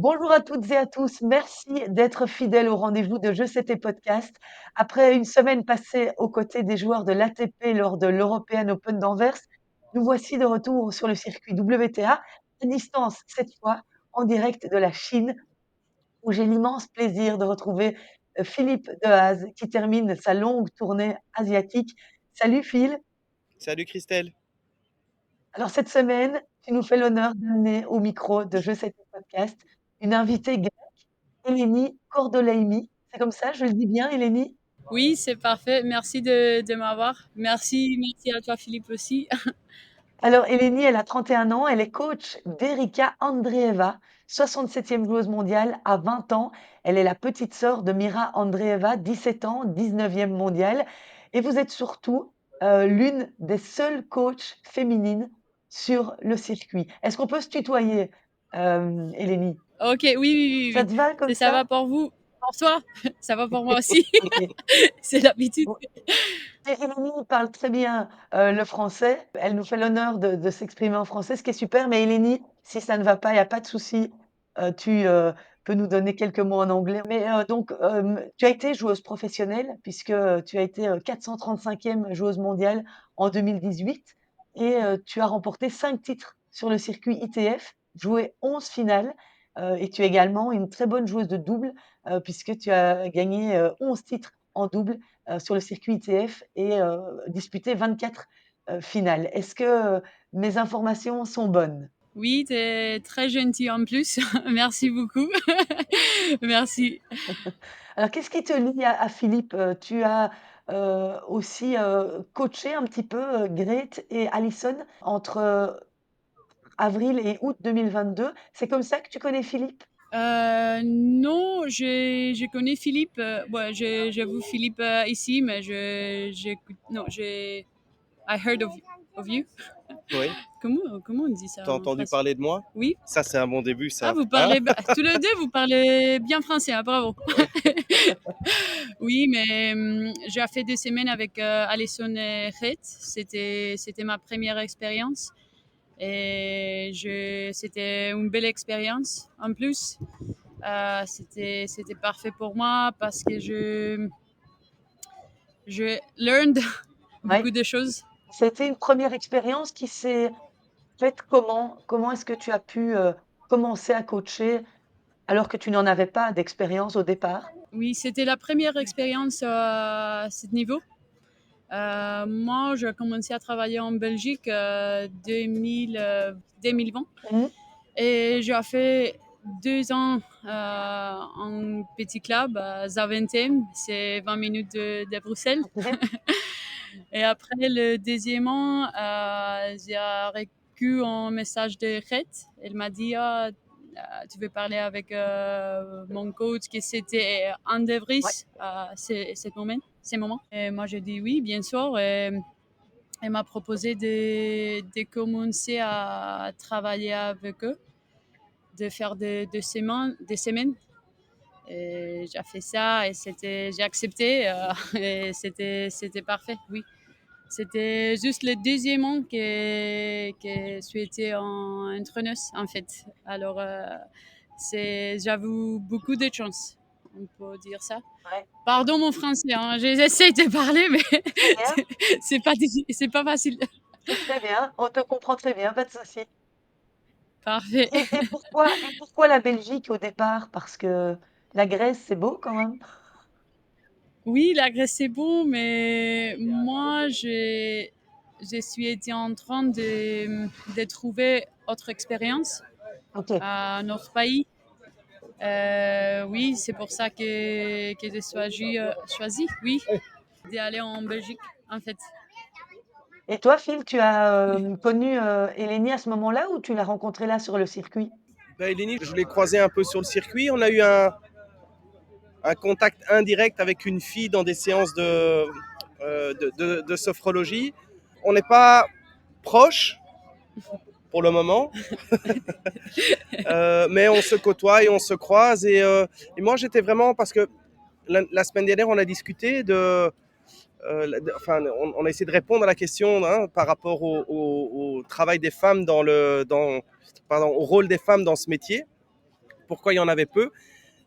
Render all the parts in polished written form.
Bonjour à toutes et à tous. Merci d'être fidèles au rendez-vous de Cette, podcast. Après une semaine passée aux côtés des joueurs de l'ATP lors de l'European Open d'Anvers, nous voici de retour sur le circuit WTA, à distance cette fois, en direct de la Chine, où j'ai l'immense plaisir de retrouver Philippe Dehaze, qui termine sa longue tournée asiatique. Salut Phil. Salut Christelle. Alors cette semaine, tu nous fais l'honneur d'amener au micro de Cette, podcast une invitée Eleni Kordolaimi. C'est comme ça, je le dis bien, Eleni? Oui, c'est parfait. Merci de m'avoir. Merci à toi, Philippe, aussi. Alors, Eleni, elle a 31 ans, elle est coach d'Erika Andreeva, 67e joueuse mondiale à 20 ans. Elle est la petite sœur de Mirra Andreeva, 17 ans, 19e mondiale. Et vous êtes surtout l'une des seules coachs féminines sur le circuit. Est-ce qu'on peut se tutoyer, Eleni? Ok, Ça oui. te va comme Ça va ça? pour vous? Pour toi? Ça va pour moi aussi. Ok. C'est l'habitude. Et Eleni parle très bien le français. Elle nous fait l'honneur de s'exprimer en français, ce qui est super. Mais Eleni, si ça ne va pas, il n'y a pas de souci. Tu peux nous donner quelques mots en anglais. Mais donc, tu as été joueuse professionnelle puisque tu as été 435e joueuse mondiale en 2018 et tu as remporté 5 titres sur le circuit ITF, joué 11 finales. Et tu es également une très bonne joueuse de double puisque tu as gagné 11 titres en double sur le circuit ITF et disputé 24 finales. Est-ce que mes informations sont bonnes? Oui, t'es très gentil en plus. Merci beaucoup. Merci. Alors, qu'est-ce qui te lie à Philippe? Tu as aussi coaché un petit peu Grete et Alison entre avril et août 2022. C'est comme ça que tu connais Philippe? Non, je connais Philippe. Ouais, j'avoue Philippe ici, mais non, I heard of you. Oui, Comment on dit ça t'as en entendu français? parler de moi? Oui. Ça, c'est un bon début, Ah, ça. vous Hein? parlez, tous les deux, vous parlez bien français, hein, bravo. Oui, mais j'ai fait 2 semaines avec Alison et Ret. C'était ma première expérience. Et c'était une belle expérience. En plus, c'était parfait pour moi parce que je learned Oui. beaucoup de choses. C'était une première expérience qui s'est faite comment? Comment est-ce que tu as pu commencer à coacher alors que tu n'en avais pas d'expérience au départ? Oui, c'était la première expérience à ce niveau. Moi, j'ai commencé à travailler en Belgique 2020 Mmh. et j'ai fait 2 ans en petit club à Zaventem, c'est 20 minutes de Bruxelles. Et après le deuxième an, j'ai reçu un message de Red. Elle m'a dit ah, tu veux parler avec mon coach qui c'était Anne Ouais. Vries à ces moments. Et moi j'ai dit oui, bien sûr. Et elle m'a proposé de commencer à travailler avec eux, de faire des semaines. Et j'ai fait ça et j'ai accepté et c'était parfait, oui. C'était juste le deuxième an que je suis été en entraîneuse, en fait. Alors, j'avoue, beaucoup de chance, on peut dire ça. Ouais. Pardon mon français, hein, j'essaie de parler, mais Très bien, c'est pas facile. c'est très bien. On te comprend très bien, pas de souci. Parfait. Et pourquoi la Belgique au départ? Parce que la Grèce, c'est beau quand même. Oui, la Grèce, c'est bon, mais moi, je suis été en train de trouver autre expérience Ok. à notre pays. Oui, c'est pour ça que j'ai choisi, oui, d'aller en Belgique, en fait. Et toi, Phil, tu as connu Eleni à ce moment-là ou tu l'as rencontrée là sur le circuit? Eleni, je l'ai croisé un peu sur le circuit. On a eu un contact indirect avec une fille dans des séances de sophrologie. On n'est pas proches pour le moment, mais on se côtoie et on se croise. Et moi, j'étais vraiment, parce que la semaine dernière, on a discuté on a essayé de répondre à la question, hein, par rapport au travail des femmes au rôle des femmes dans ce métier. pourquoi il y en avait peu.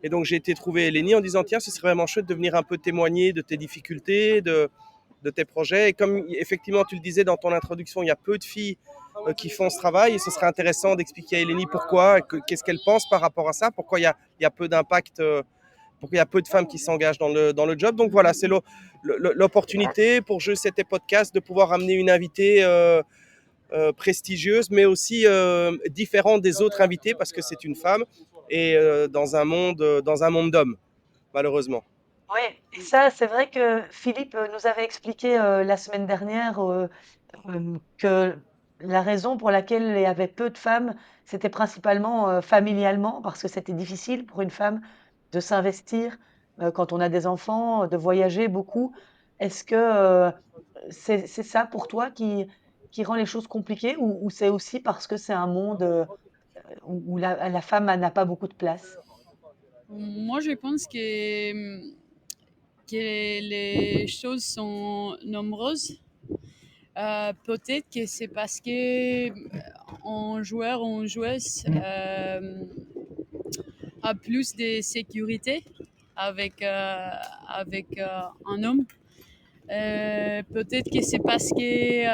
Et donc j'ai été trouver Eleni en disant tiens, ce serait vraiment chouette de venir un peu témoigner de tes difficultés, de tes projets. Et comme effectivement tu le disais dans ton introduction, il y a peu de filles qui font ce travail et ce serait intéressant d'expliquer à Eleni pourquoi, qu'est-ce qu'elle pense par rapport à ça, pourquoi il y a peu d'impact, pourquoi il y a peu de femmes qui s'engagent dans le job. Donc voilà, c'est l'opportunité pour Cette, podcast de pouvoir amener une invitée prestigieuse, mais aussi différente des autres invités parce que c'est une femme et dans un monde d'hommes, malheureusement. Oui, et ça, c'est vrai que Philippe nous avait expliqué la semaine dernière que la raison pour laquelle il y avait peu de femmes, c'était principalement familialement, parce que c'était difficile pour une femme de s'investir quand on a des enfants, de voyager beaucoup. Est-ce que c'est ça pour toi qui rend les choses compliquées ou c'est aussi parce que c'est un monde où la femme n'a pas beaucoup de place? Moi, je pense que les choses sont nombreuses. Peut-être que c'est parce que un joueur ou une joueuse a plus de sécurité avec un homme. Peut-être que c'est parce que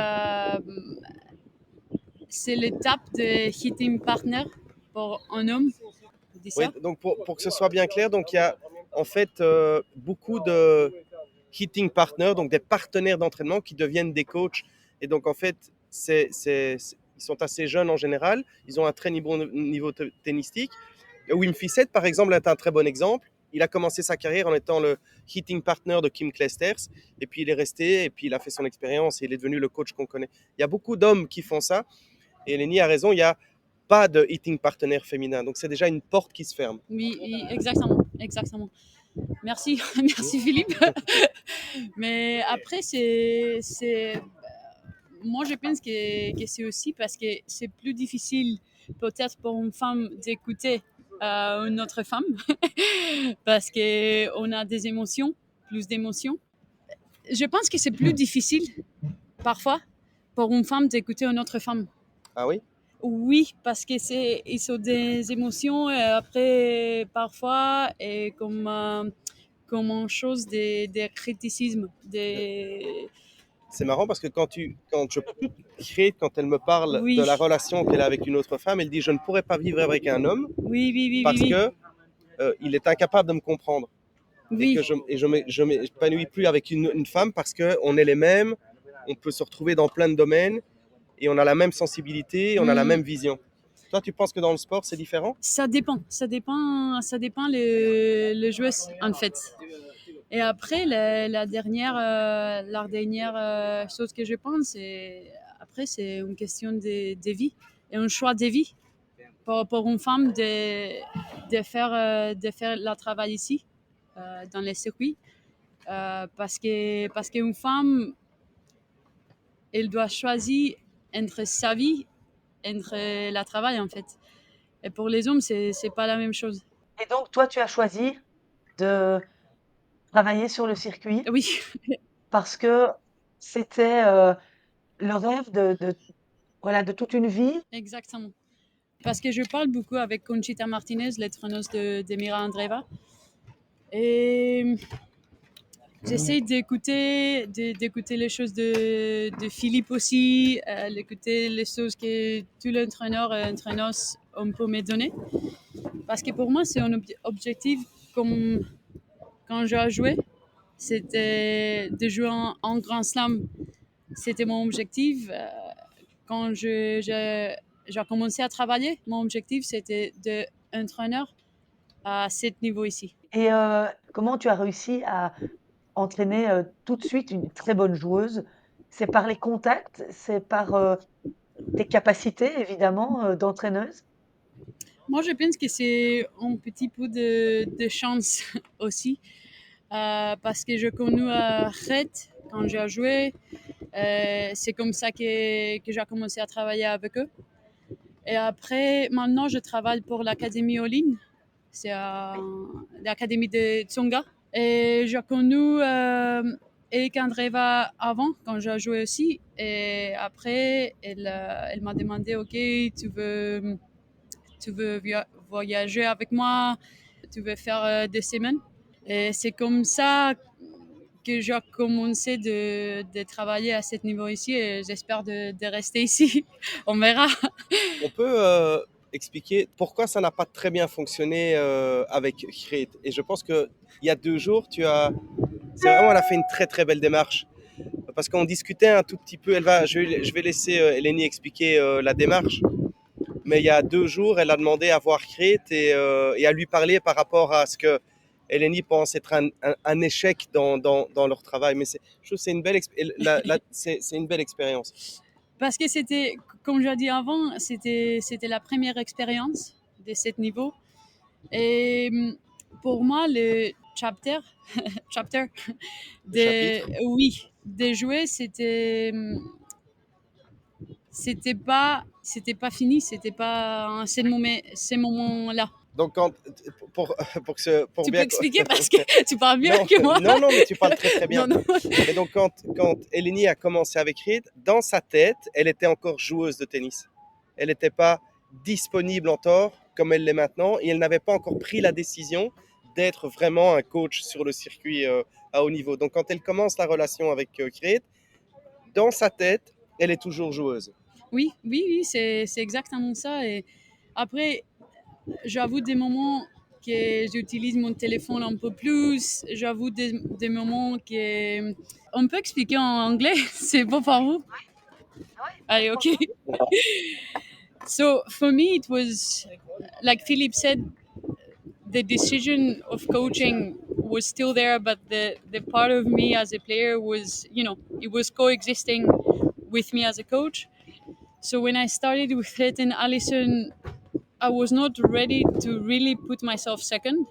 c'est l'étape de hitting partner pour un homme. On dit Oui, ça? donc pour que ce soit bien clair, donc il y a en fait beaucoup de hitting partners, donc des partenaires d'entraînement qui deviennent des coachs. Et donc en fait, ils sont assez jeunes en général, ils ont un très niveau tennistique. Wim Fissette, par exemple, est un très bon exemple. Il a commencé sa carrière en étant le hitting partner de Kim Clijsters, et puis il est resté, et puis il a fait son expérience, et il est devenu le coach qu'on connaît. Il y a beaucoup d'hommes qui font ça, et Eleni a raison, il n'y a pas de hitting partenaire féminin, donc c'est déjà une porte qui se ferme. Oui, oui, exactement, exactement. Merci, merci Philippe. Mais après, moi je pense que c'est aussi parce que c'est plus difficile peut-être pour une femme d'écouter une autre femme parce qu'on a des émotions, plus d'émotions. Je pense que c'est plus difficile parfois pour une femme d'écouter une autre femme. Ah oui? Oui, parce que ils ont des émotions et après parfois et comme une chose de criticisme, C'est marrant parce que quand elle me parle de la oui, relation qu'elle a avec une autre femme, elle dit je ne pourrais pas vivre avec un homme oui, oui, oui, parce oui, que il est incapable de me comprendre et oui, que je m'épanouis plus avec une femme parce qu'on est les mêmes, on peut se retrouver dans plein de domaines et on a la même sensibilité, et on a la même oui. vision. Toi, tu penses que dans le sport, c'est différent? Ça dépend les joueuses en fait. Et après, la dernière chose que je pense, après, c'est une question de vie et un choix de vie pour une femme de faire le travail ici, dans les circuits. Parce qu'une femme, elle doit choisir entre sa vie, entre le travail en fait. Et pour les hommes, c'est pas la même chose. Et donc, toi, tu as choisi de travailler sur le circuit Oui, parce que c'était le rêve voilà, de toute une vie. exactement. Parce que je parle beaucoup avec Conchita Martinez, l'entraîneuse de Mirra Andreeva. Et j'essaie d'écouter les choses de Philippe aussi, d'écouter les choses que tous les entraîneurs et entraîneuses on peut me donner. Parce que pour moi, c'est un objectif comme quand j'ai joué, c'était de jouer en Grand Slam. C'était mon objectif. Quand j'ai commencé à travailler, mon objectif, c'était d'être entraîneur à ce niveau ici. Et comment tu as réussi à entraîner tout de suite une très bonne joueuse? C'est par les contacts, c'est par tes capacités, évidemment, d'entraîneuse? Moi, je pense que c'est un petit peu de chance aussi, parce que je connais Red quand j'ai joué. C'est comme ça que j'ai commencé à travailler avec eux. Et après, maintenant, je travaille pour l'Académie Olin. C'est l'Académie de Tsonga. Et j'ai connu Erika Andreeva avant, quand j'ai joué aussi. Et après, elle m'a demandé, OK, tu veux voyager avec moi, tu veux faire des semaines. Et c'est comme ça que j'ai commencé de travailler à ce niveau ici et j'espère de rester ici. On verra. On peut expliquer pourquoi ça n'a pas très bien fonctionné avec Crete. Et je pense qu'il y a 2 jours, c'est vraiment, elle a fait une très très belle démarche. Parce qu'on discutait un tout petit peu, je vais laisser Eleni expliquer la démarche. Mais il y a 2 jours, elle a demandé à voir Crete et à lui parler par rapport à ce que Eleni pense être un échec dans leur travail. Mais je trouve que c'est une belle expérience. Parce que c'était, comme j'ai dit avant, c'était la première expérience de ce niveau. Et pour moi, le chapter, chapter de jouer, c'était pas fini, c'était pas ces moments-là. Donc, pour Tu peux bien. expliquer parce que tu parles mieux que moi. Non, mais tu parles très très bien. Non. Et donc, quand Eleni a commencé avec Reed, dans sa tête, elle était encore joueuse de tennis. Elle n'était pas disponible encore comme elle l'est maintenant et elle n'avait pas encore pris la décision d'être vraiment un coach sur le circuit à haut niveau. Donc, quand elle commence la relation avec Reed, dans sa tête, elle est toujours joueuse. Oui, c'est exactement ça. Et après, j'avoue des moments que j'utilise mon téléphone un peu plus. J'avoue des moments que... On peut expliquer en anglais, c'est bon pour vous? Allez, ok. So for me, it was, like Philippe said, the decision of coaching was still there, but the part of me as a player was, it was coexisting with me as a coach. So when I started with Het and Alison, I was not ready to really put myself second.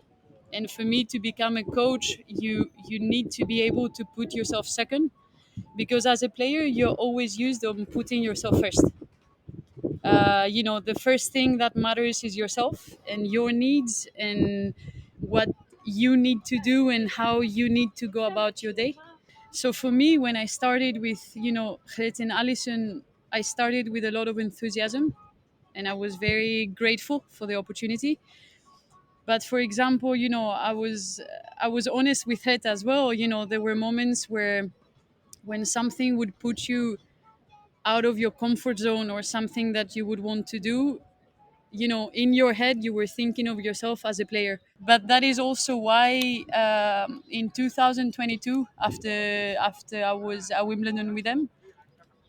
And for me to become a coach, you need to be able to put yourself second, because as a player, you're always used on putting yourself first. The first thing that matters is yourself and your needs and what you need to do and how you need to go about your day. So for me, when I started with, Het and Alison, I started with a lot of enthusiasm and I was very grateful for the opportunity. But for example, I was honest with it as well. There were moments where when something would put you out of your comfort zone or something that you would want to do, in your head you were thinking of yourself as a player. But that is also why in 2022, after I was at Wimbledon with them,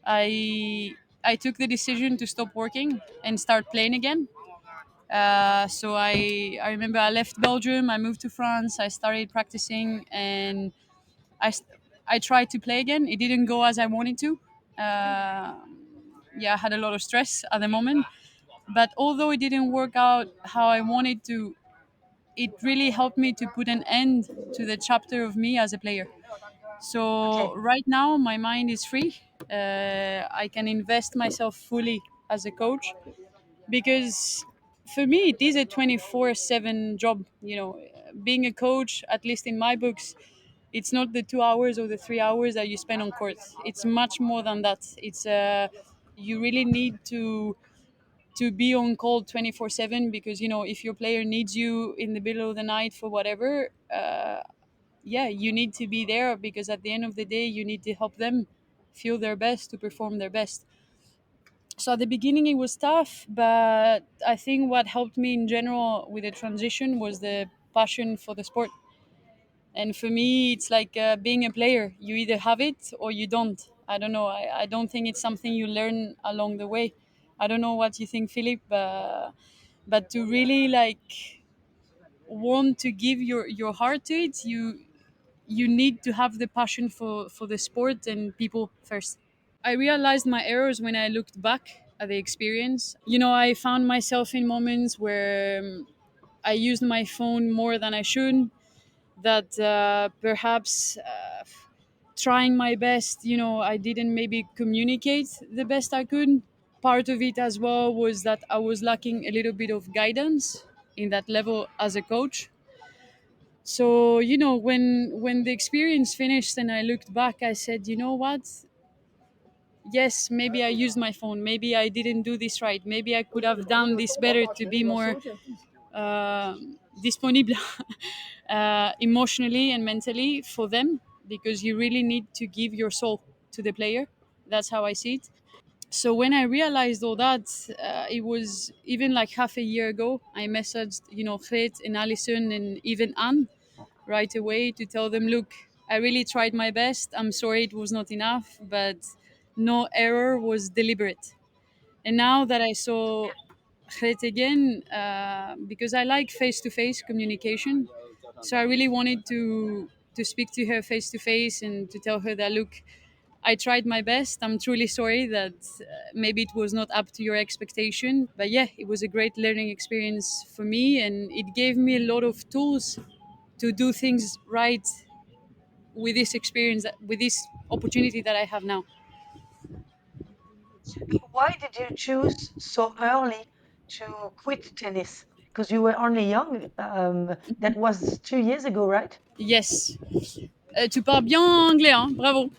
I took the decision to stop working and start playing again. So I remember I left Belgium, I moved to France, I started practicing, and I, I tried to play again. It didn't go as I wanted to. I had a lot of stress at the moment. But although it didn't work out how I wanted to, it really helped me to put an end to the chapter of me as a player. Okay. So right now, my mind is free. I can invest myself fully as a coach, because for me, it is a 24/7 job. Being a coach, at least in my books, it's not the 2 hours or the 3 hours that you spend on court. It's much more than that. You really need to be on call 24/7, because if your player needs you in the middle of the night for whatever, you need to be there, because at the end of the day you need to help them feel their best, to perform their best. So at the beginning it was tough, but I think what helped me in general with the transition was the passion for the sport. And for me, it's like being a player. You either have it or you don't. I don't know. I don't think it's something you learn along the way. I don't know what you think, Philip, but to really want to give your heart to it, you need to have the passion for the sport and people first. I realized my errors when I looked back at the experience. I found myself in moments where I used my phone more than I should, that perhaps trying my best, I didn't maybe communicate the best I could. Part of it as well was that I was lacking a little bit of guidance in that level as a coach. So, when the experience finished and I looked back, I said, you know what? Yes, maybe I used my phone. Maybe I didn't do this right. Maybe I could have done this better to be more disponible emotionally and mentally for them, because you really need to give your soul to the player. That's how I see it. So when I realized all that, it was even like half a year ago. I messaged, Fred and Alison and even Anne right away to tell them, look, I really tried my best. I'm sorry it was not enough, but no error was deliberate. And now that I saw Fred again, because I like face-to-face communication, so I really wanted to speak to her face-to-face and to tell her that, look, I tried my best. I'm truly sorry that maybe it was not up to your expectation. But yeah, it was a great learning experience for me, and it gave me a lot of tools to do things right with this experience, with this opportunity that I have now. Why did you choose so early to quit tennis? Because you were only young. That was 2 years ago, right? Yes. Tu parles bien anglais, hein? Bravo.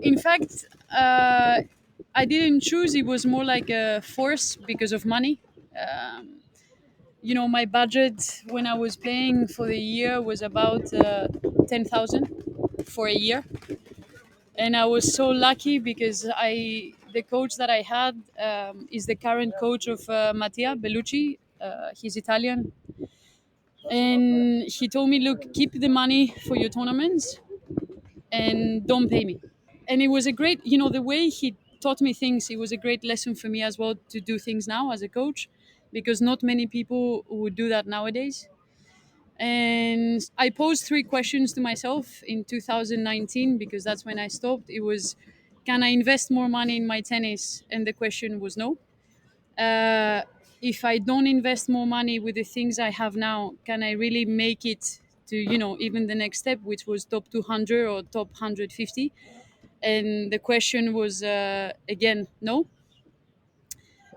In fact, I didn't choose. It was more like a force because of money. My budget when I was playing for the year was about 10,000 for a year, and I was so lucky because the coach that I had is the current coach of Mattia Bellucci. He's Italian, and he told me, "Look, keep the money for your tournaments and don't pay me." And it was a great, the way he taught me things. It was a great lesson for me as well to do things now as a coach, because not many people would do that nowadays. And I posed 3 questions to myself in 2019, because that's when I stopped. It was, can I invest more money in my tennis? And the question was no. If I don't invest more money with the things I have now, can I really make it to, even the next step, which was top 200 or top 150? And the question was again no.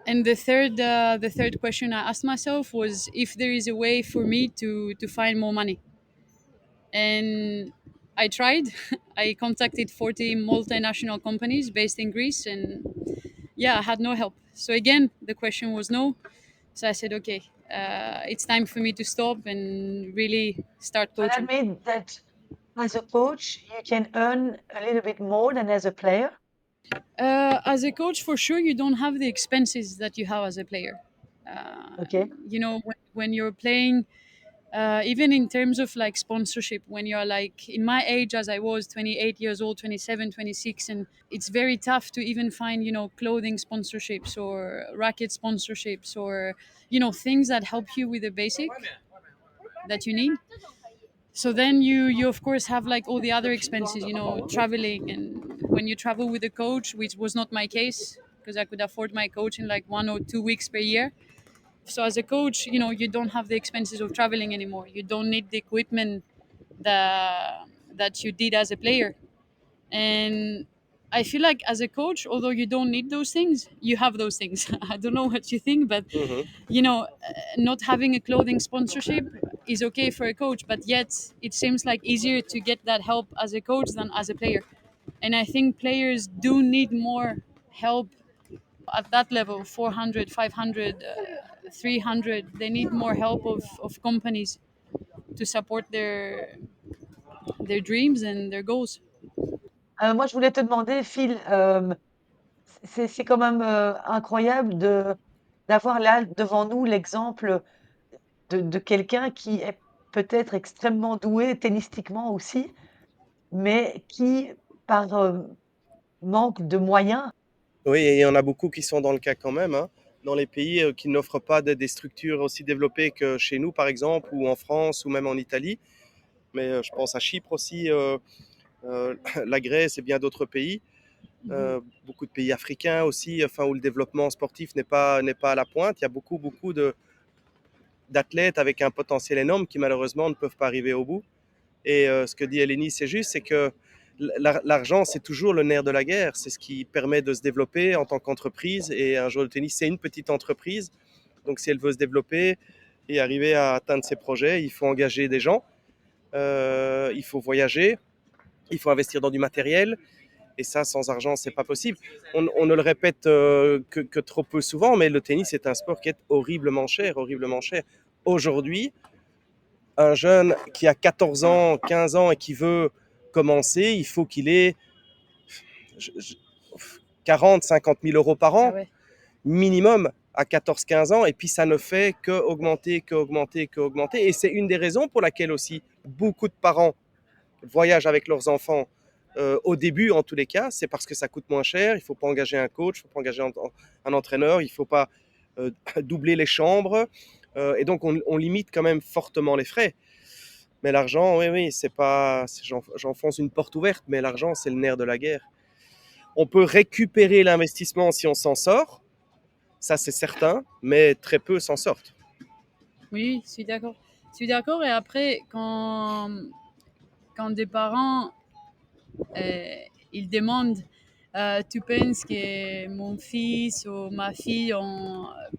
And the third question I asked myself was if there is a way for me to find more money. And I tried. I contacted 40 multinational companies based in Greece, and yeah, I had no help. So again, the question was no. So I said, okay, it's time for me to stop and really start But that coaching. means that as a coach, you can earn a little bit more than as a player. As a coach, for sure, you don't have the expenses that you have as a player. Okay. When you're playing, even in terms of like sponsorship, when you're like in my age, as I was 28 years old, 27, 26, and it's very tough to even find, clothing sponsorships or racket sponsorships or, things that help you with the basic that you need. So then you of course have like all the other expenses, traveling. And when you travel with a coach, which was not my case, because I could afford my coach in like 1 or 2 weeks per year. So as a coach, you don't have the expenses of traveling anymore. You don't need the equipment that you did as a player. And I feel like as a coach, although you don't need those things, you have those things. I don't know what you think, but Mhm. not having a clothing sponsorship is okay for a coach, but yet it seems like easier to get that help as a coach than as a player. And I think players do need more help at that level, 400, 500, 300. They need more help of companies to support their dreams and their goals. Moi, je voulais te demander, Phil, c'est quand même incroyable d'avoir là devant nous l'exemple de quelqu'un qui est peut-être extrêmement doué tennistiquement aussi, mais qui, par manque de moyens. Oui, et il y en a beaucoup qui sont dans le cas quand même, hein, dans les pays qui n'offrent pas des structures aussi développées que chez nous, par exemple, ou en France, ou même en Italie. Mais je pense à Chypre aussi, la Grèce et bien d'autres pays. Beaucoup de pays africains aussi, enfin, où le développement sportif n'est pas à la pointe. Il y a beaucoup d'athlètes avec un potentiel énorme qui malheureusement ne peuvent pas arriver au bout. Et ce que dit Eleni, c'est juste, c'est que l'argent, c'est toujours le nerf de la guerre. C'est ce qui permet de se développer en tant qu'entreprise. Et un joueur de tennis, c'est une petite entreprise. Donc, si elle veut se développer et arriver à atteindre ses projets, il faut engager des gens, il faut voyager, il faut investir dans du matériel, Et ça, sans argent, c'est pas possible. On ne le répète que trop peu souvent, mais le tennis est un sport qui est horriblement cher, horriblement cher. Aujourd'hui, un jeune qui a 14 ans, 15 ans et qui veut commencer, il faut qu'il ait 40, 50 000 euros par an, minimum à 14-15 ans. Et puis, ça ne fait qu'augmenter. Et c'est une des raisons pour laquelle aussi beaucoup de parents voyagent avec leurs enfants au début, en tous les cas. C'est parce que ça coûte moins cher. Il ne faut pas engager un coach, il ne faut pas engager un entraîneur, il ne faut pas doubler les chambres. Et donc, on limite quand même fortement les frais. Mais l'argent, oui, c'est pas. J'enfonce une porte ouverte, mais l'argent, c'est le nerf de la guerre. On peut récupérer l'investissement si on s'en sort, ça c'est certain, mais très peu s'en sortent. Oui, je suis d'accord. Et après, quand des parents ils demandent tu penses que mon fils ou ma fille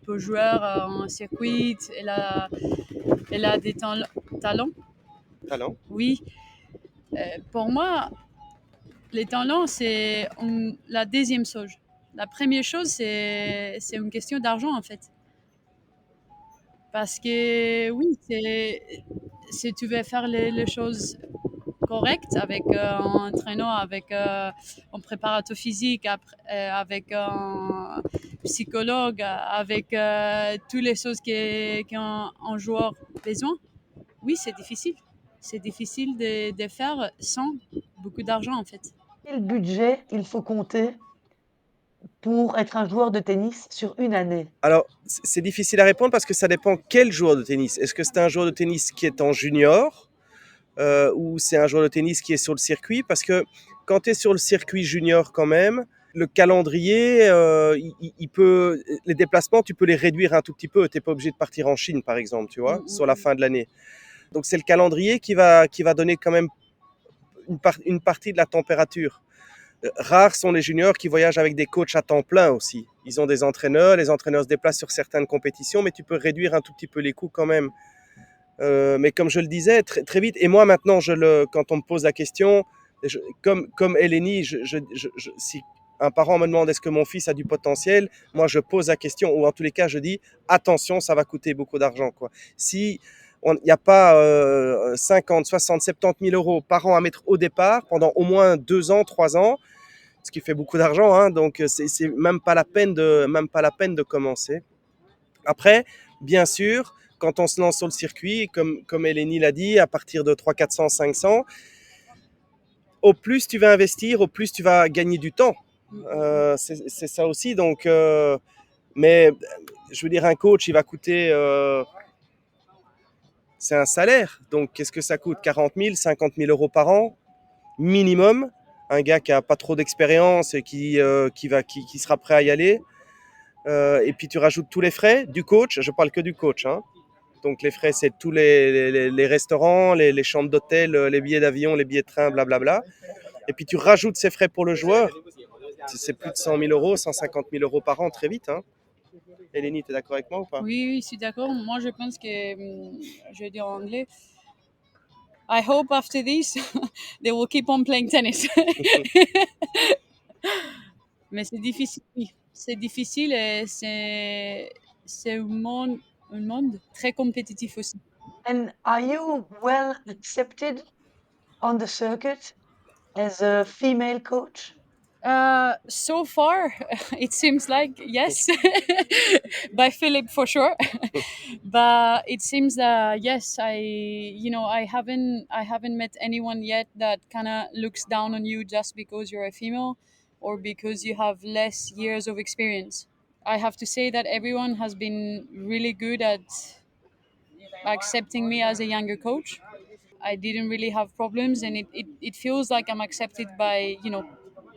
peut jouer en circuit, elle a des talents. Talent. Oui, pour moi, les talents, c'est la deuxième chose. La première chose, c'est une question d'argent, en fait. Parce que, oui, si tu veux faire les choses correctes avec un entraîneur, avec un préparateur physique, avec un psychologue, avec toutes les choses qu'un joueur a besoin, oui, c'est difficile. C'est difficile de faire sans beaucoup d'argent, en fait. Quel budget il faut compter pour être un joueur de tennis sur une année? Alors, c'est difficile à répondre parce que ça dépend quel joueur de tennis. Est-ce que c'est un joueur de tennis qui est en junior ou c'est un joueur de tennis qui est sur le circuit? Parce que quand tu es sur le circuit junior quand même, le calendrier, il peut, les déplacements, tu peux les réduire un tout petit peu. Tu n'es pas obligé de partir en Chine, par exemple, tu vois, sur la fin de l'année. Donc, c'est le calendrier qui va donner quand même une partie de la température. Rares sont les juniors qui voyagent avec des coachs à temps plein aussi. Ils ont des entraîneurs, les entraîneurs se déplacent sur certaines compétitions, mais tu peux réduire un tout petit peu les coûts quand même. Mais comme je le disais, très vite, et moi maintenant, quand on me pose la question, comme Eleni, si un parent me demande est-ce que mon fils a du potentiel, moi je pose la question, ou en tous les cas je dis attention, ça va coûter beaucoup d'argent, quoi. Si il n'y a pas 50, 60, 70 000 euros par an à mettre au départ pendant au moins 2 ans, 3 ans, ce qui fait beaucoup d'argent, hein, donc c'est même pas la peine de commencer. Après, bien sûr, quand on se lance sur le circuit, comme Eleni l'a dit, à partir de 300, 400, 500, au plus tu vas investir, au plus tu vas gagner du temps. C'est ça aussi. Donc, mais je veux dire, un coach, il va coûter... c'est un salaire. Donc, qu'est-ce que ça coûte? 40 000, 50 000 euros par an, minimum. Un gars qui n'a pas trop d'expérience et qui sera prêt à y aller. Et puis, tu rajoutes tous les frais du coach. Je parle que du coach, hein. Donc, les frais, c'est tous les restaurants, les chambres d'hôtel, les billets d'avion, les billets de train, blablabla. Et puis, tu rajoutes ces frais pour le joueur. C'est plus de 100 000 euros, 150 000 euros par an, très vite, hein. Eleni, tu es d'accord avec moi ou pas? Oui, je suis d'accord. Moi, je pense que, je vais dire en anglais, I hope after this, they will keep on playing tennis. Mais c'est difficile, oui. C'est difficile et c'est un monde très compétitif aussi. And are you well accepted on the circuit as a female coach? So far, it seems like yes, by Philip for sure. But it seems that yes, I haven't met anyone yet that kind of looks down on you just because you're a female or because you have less years of experience. I have to say that everyone has been really good at accepting me as a younger coach. I didn't really have problems, and it feels like I'm accepted by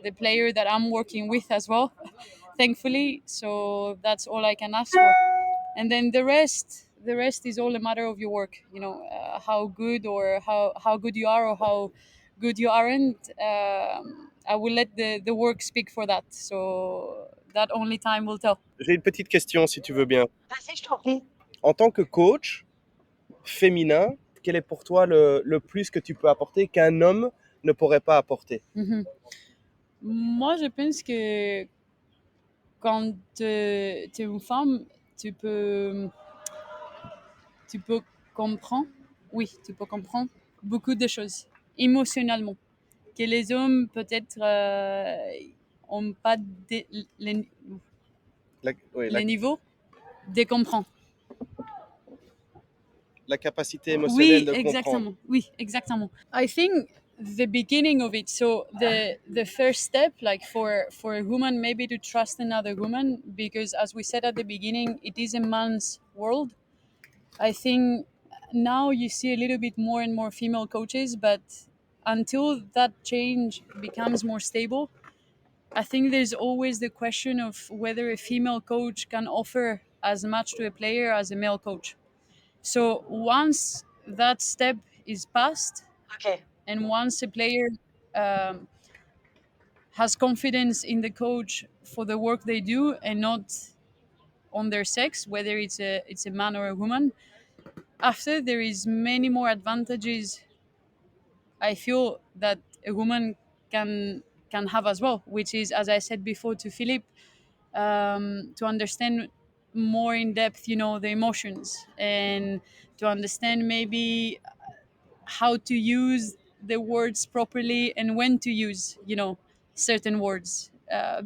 the player that I'm working with as well, thankfully. So that's all I can ask for, and then the rest is all a matter of your work. How good or how good you are or how good you aren't. I will let the work speak for that. So that only time will tell. J'ai une petite question, si tu veux bien. Vas-y, je t'en prie. En tant que coach féminin, quel est pour toi le plus que tu peux apporter qu'un homme ne pourrait pas apporter? Mhm. Moi, je pense que quand tu es une femme, tu peux, tu peux comprendre, oui, tu peux comprendre beaucoup de choses émotionnellement que les hommes peut-être ont pas les, Oui, les niveaux de comprendre. la capacité émotionnelle Oui, de comprendre. exactement. Oui, exactement. I think the beginning of it, so the first step, like for a woman, maybe to trust another woman, because as we said at the beginning, it is a man's world. I think now you see a little bit more and more female coaches, but until that change becomes more stable, I think there's always the question of whether a female coach can offer as much to a player as a male coach. So once that step is passed, OK. and once a player um, has confidence in the coach for the work they do and not on their sex, whether it's a man or a woman, after there is many more advantages I feel that a woman can have as well, which is, as I said before to Philip, to understand more in depth, the emotions, and to understand maybe how to use the words properly and when to use, certain words.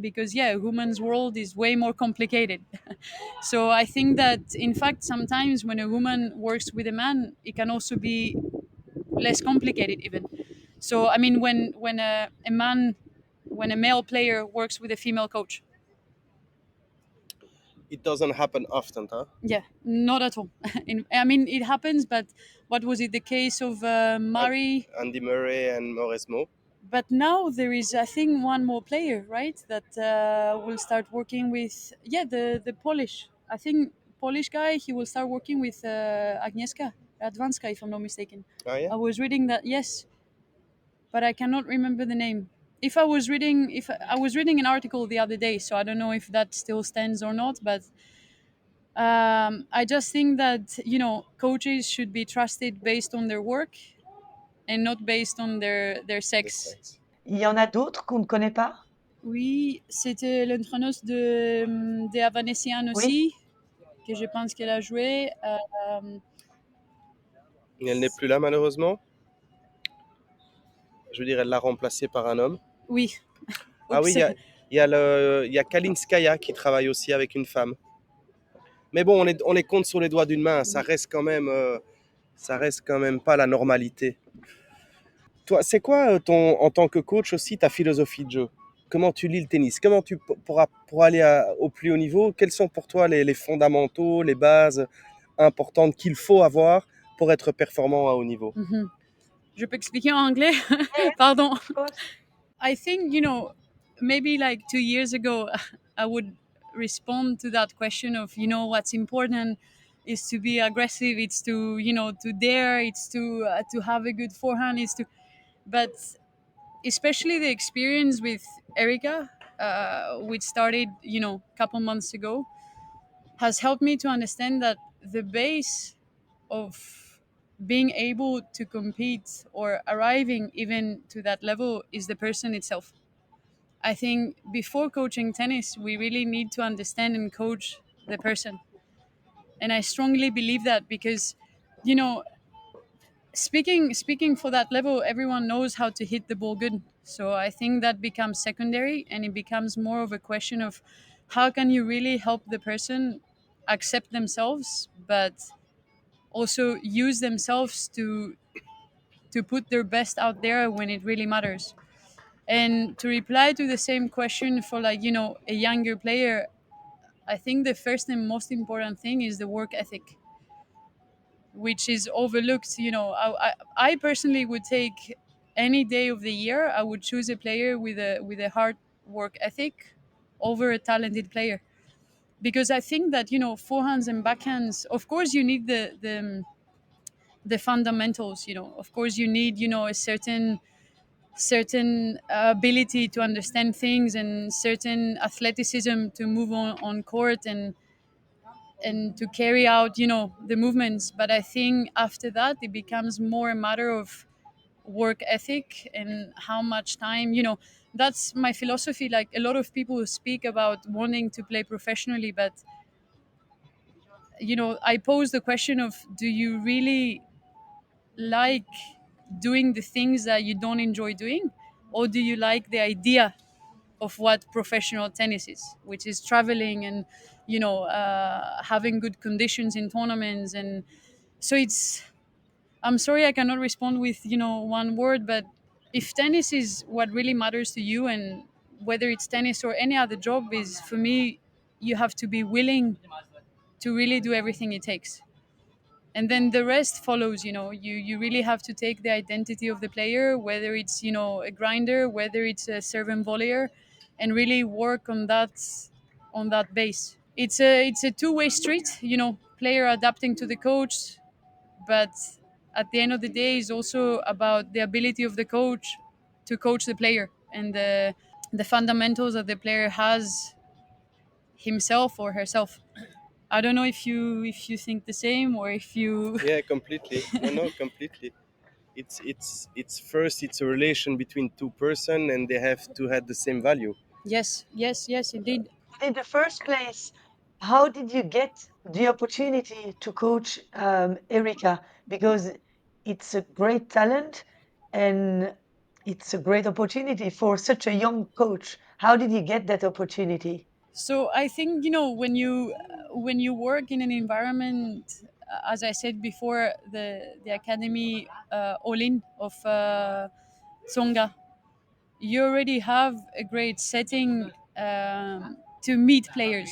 Because yeah, a woman's world is way more complicated. So I think that in fact sometimes when a woman works with a man, it can also be less complicated even. So I mean, when a male player works with a female coach, It doesn't happen often, huh? yeah, not at all. I mean, it happens, but what was it? The case of Mari. Andy Murray and Mauresmo. But now there is, I think, one more player, right? That will start working with, yeah, the Polish. I think Polish guy. He will start working with Agnieszka Radwanska, if I'm not mistaken. Oh, yeah? I was reading that, yes, but I cannot remember the name. If I was reading an article the other day, so I don't know if that still stands or not. But I just think that coaches should be trusted based on their work and not based on their sex. Il y en a d'autres qu'on ne connaît pas? Oui, c'était l'entraîneuse de Ancienne Oui? aussi, que je pense qu'elle a joué. Elle n'est plus là, malheureusement. Je veux dire, elle l'a remplacé par un homme. Oui. Ah oui, Oups. il y a Kalinskaya qui travaille aussi avec une femme. Mais bon, on les compte sur les doigts d'une main. Ça reste quand même pas la normalité. Toi, c'est quoi en tant que coach aussi ta philosophie de jeu? Comment tu lis le tennis? Comment tu pourras pour aller au plus haut niveau? Quels sont pour toi les fondamentaux, les bases importantes qu'il faut avoir pour être performant à haut niveau? Mhm. Je peux expliquer en anglais? Pardon. Of course. I think, maybe like 2 years ago, I would respond to that question of, what's important is to be aggressive, it's to dare, it's to have a good forehand, but especially the experience with Erika, which started, a couple months ago, has helped me to understand that the base of being able to compete or arriving even to that level is the person itself. I think before coaching tennis, we really need to understand and coach the person. And I strongly believe that because, you know, speaking for that level, everyone knows how to hit the ball good. So I think that becomes secondary and it becomes more of a question of how can you really help the person accept themselves, but also use themselves to put their best out there when it really matters. And to reply to the same question for like, a younger player, I think the first and most important thing is the work ethic, which is overlooked. I personally would take any day of the year. I would choose a player with a hard work ethic over a talented player, because I think that forehands and backhands. Of course, you need the fundamentals. Of course, you need a certain ability to understand things and certain athleticism to move on court and to carry out the movements. But I think after that it becomes more a matter of work ethic and how much time that's my philosophy. Like a lot of people speak about wanting to play professionally, but I pose the question of, do you really like doing the things that you don't enjoy doing, or do you like the idea of what professional tennis is, which is traveling and having good conditions in tournaments? And so I'm sorry I cannot respond with one word, but if tennis is what really matters to you, and whether it's tennis or any other job, is for me, you have to be willing to really do everything it takes, and then the rest follows. You really have to take the identity of the player, whether it's a grinder, whether it's a serve and volleyer, and really work on that base. It's a two-way street, player adapting to the coach, but at the end of the day, it's also about the ability of the coach to coach the player, and the fundamentals that the player has himself or herself. I don't know if you think the same, or if you. Yeah, completely. No, no, completely. It's first, it's a relation between two person, and they have to have the same value. Yes, yes, yes, indeed. In the first place, how did you get the opportunity to coach Erika? Because it's a great talent and it's a great opportunity for such a young coach. How did you get that opportunity? So I think when you work in an environment, as I said before, the academy Olin of Tsonga, you already have a great setting to meet players.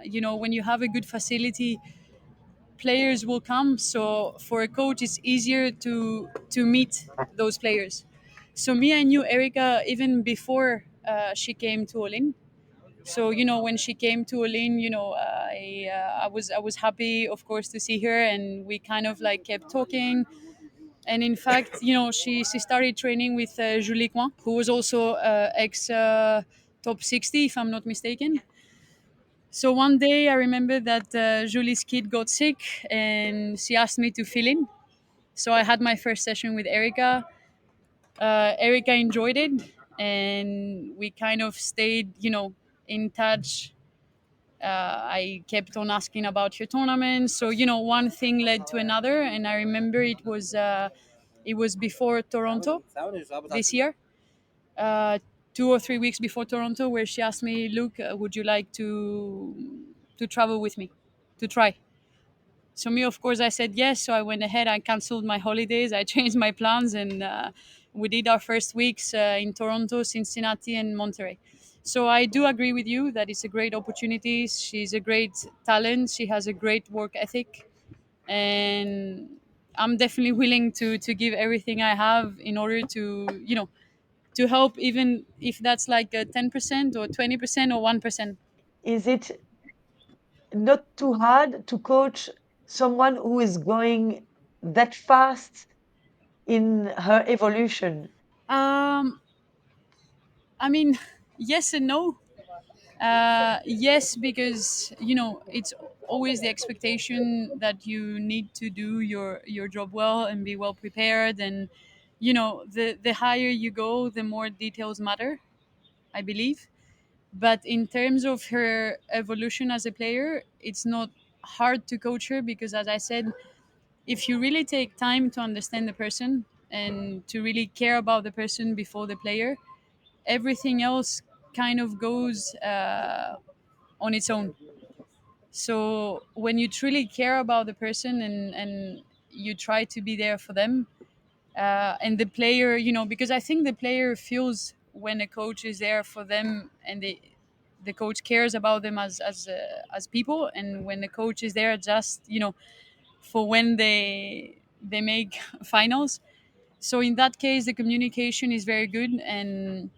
When you have a good facility, players will come. So for a coach, it's easier to meet those players. So me, I knew Erika even before she came to Olin. So when she came to Olin, I was happy, of course, to see her, and we kind of like kept talking. And in fact, she started training with Julie Coin, who was also ex top 60, if I'm not mistaken. So one day I remember that Julie's kid got sick, and she asked me to fill in. So I had my first session with Erika. Erika enjoyed it, and we kind of stayed, in touch. I kept on asking about her tournament. So one thing led to another, and I remember it was before Toronto this year, uh, 2 or 3 weeks before Toronto, where she asked me, "Look, would you like to travel with me, to try?" So me, of course, I said yes. So I went ahead. I canceled my holidays. I changed my plans, and we did our first weeks in Toronto, Cincinnati, and Monterey. So I do agree with you that it's a great opportunity. She's a great talent. She has a great work ethic, and I'm definitely willing to give everything I have in order to help, even if that's like a 10% or 20% or 1%. Is it not too hard to coach someone who is going that fast in her evolution? Um, I mean, yes and no. Yes, because it's always the expectation that you need to do your job well and be well prepared, and the higher you go, the more details matter, I believe. But in terms of her evolution as a player, it's not hard to coach her, because, as I said, if you really take time to understand the person and to really care about the person before the player, everything else kind of goes on its own. So when you truly care about the person, and you try to be there for them, and the player, because I think the player feels when a coach is there for them, and the coach cares about them as people, and when the coach is there just for when they make finals. So in that case, the communication is very good, and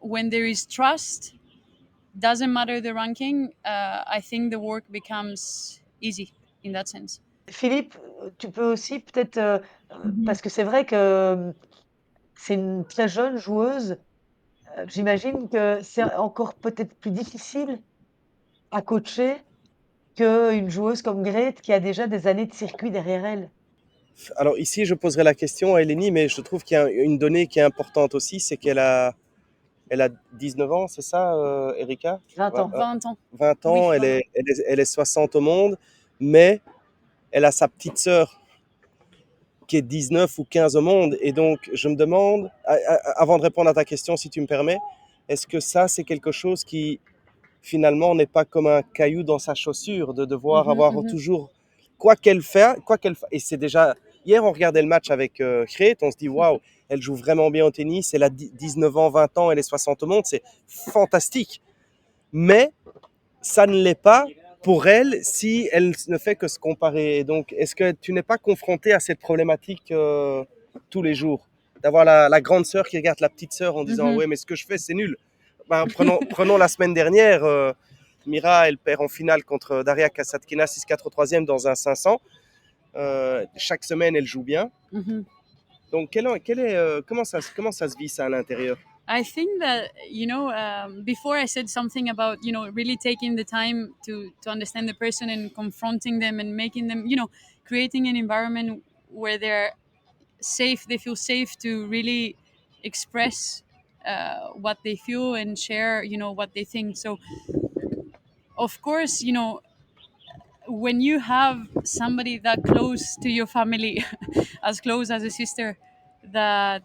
when there is trust, doesn't matter the ranking. I think the work becomes easy in that sense. Philippe, tu peux aussi peut-être, Mhm. parce que c'est vrai que c'est une très jeune joueuse, j'imagine que c'est encore peut-être plus difficile à coacher qu'une joueuse comme Grete qui a déjà des années de circuit derrière elle. Alors ici, je poserai la question à Eleni, mais je trouve qu'il y a une donnée qui est importante aussi, c'est elle a 19 ans, c'est ça, Erika? 20 ans. 20 ans. 20 Oui. ans, elle est 60 au monde, mais elle a sa petite sœur qui est 19 ou 15 au monde. Et donc, je me demande, avant de répondre à ta question, si tu me permets, est-ce que ça, c'est quelque chose qui, finalement, n'est pas comme un caillou dans sa chaussure, de devoir avoir toujours, et c'est déjà, hier, on regardait le match avec Crete, on se dit, waouh, elle joue vraiment bien au tennis, elle a 19 ans, 20 ans, elle est 60 au monde, c'est fantastique. Mais ça ne l'est pas pour elle si elle ne fait que se comparer. Donc, est-ce que tu n'es pas confronté à cette problématique tous les jours? D'avoir la grande sœur qui regarde la petite sœur en disant ouais, mais ce que je fais, c'est nul. Ben, prenons la semaine dernière. Mirra, elle perd en finale contre Daria Kasatkina 6-4 au troisième dans un 500. Chaque semaine, elle joue bien. Donc, comment ça se vit ça à l'intérieur? I think that before I said something about really taking the time to understand the person and confronting them and making them creating an environment where they're safe, they feel safe to really express what they feel and share what they think. So of course when you have somebody that close to your family, as close as a sister, that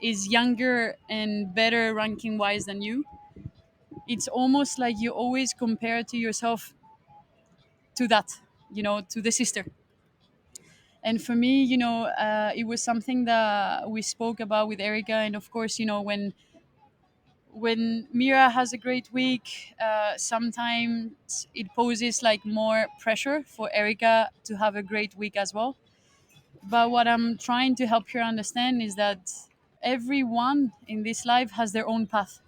is younger and better ranking wise than you, it's almost like you always compare to yourself to that, to the sister. And for me, it was something that we spoke about with Erika. And of course, when Mira has a great week, sometimes it poses like more pressure for Erika to have a great week as well. But what I'm trying to help her understand is that everyone in this life has their own path.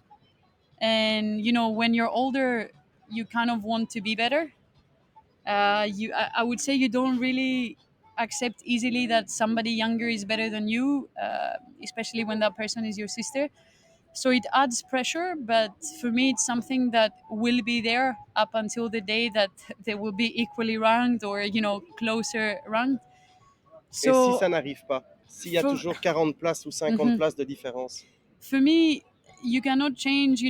And when you're older, you kind of want to be better. I would say you don't really accept easily that somebody younger is better than you, especially when that person is your sister. So it adds pressure, but for me, it's something that will be there up until the day that they will be equally ranked or closer ranked. Et si So ça n'arrive pas? S'il y a for, toujours 40 places ou 50 places de différence? for me, you cannot change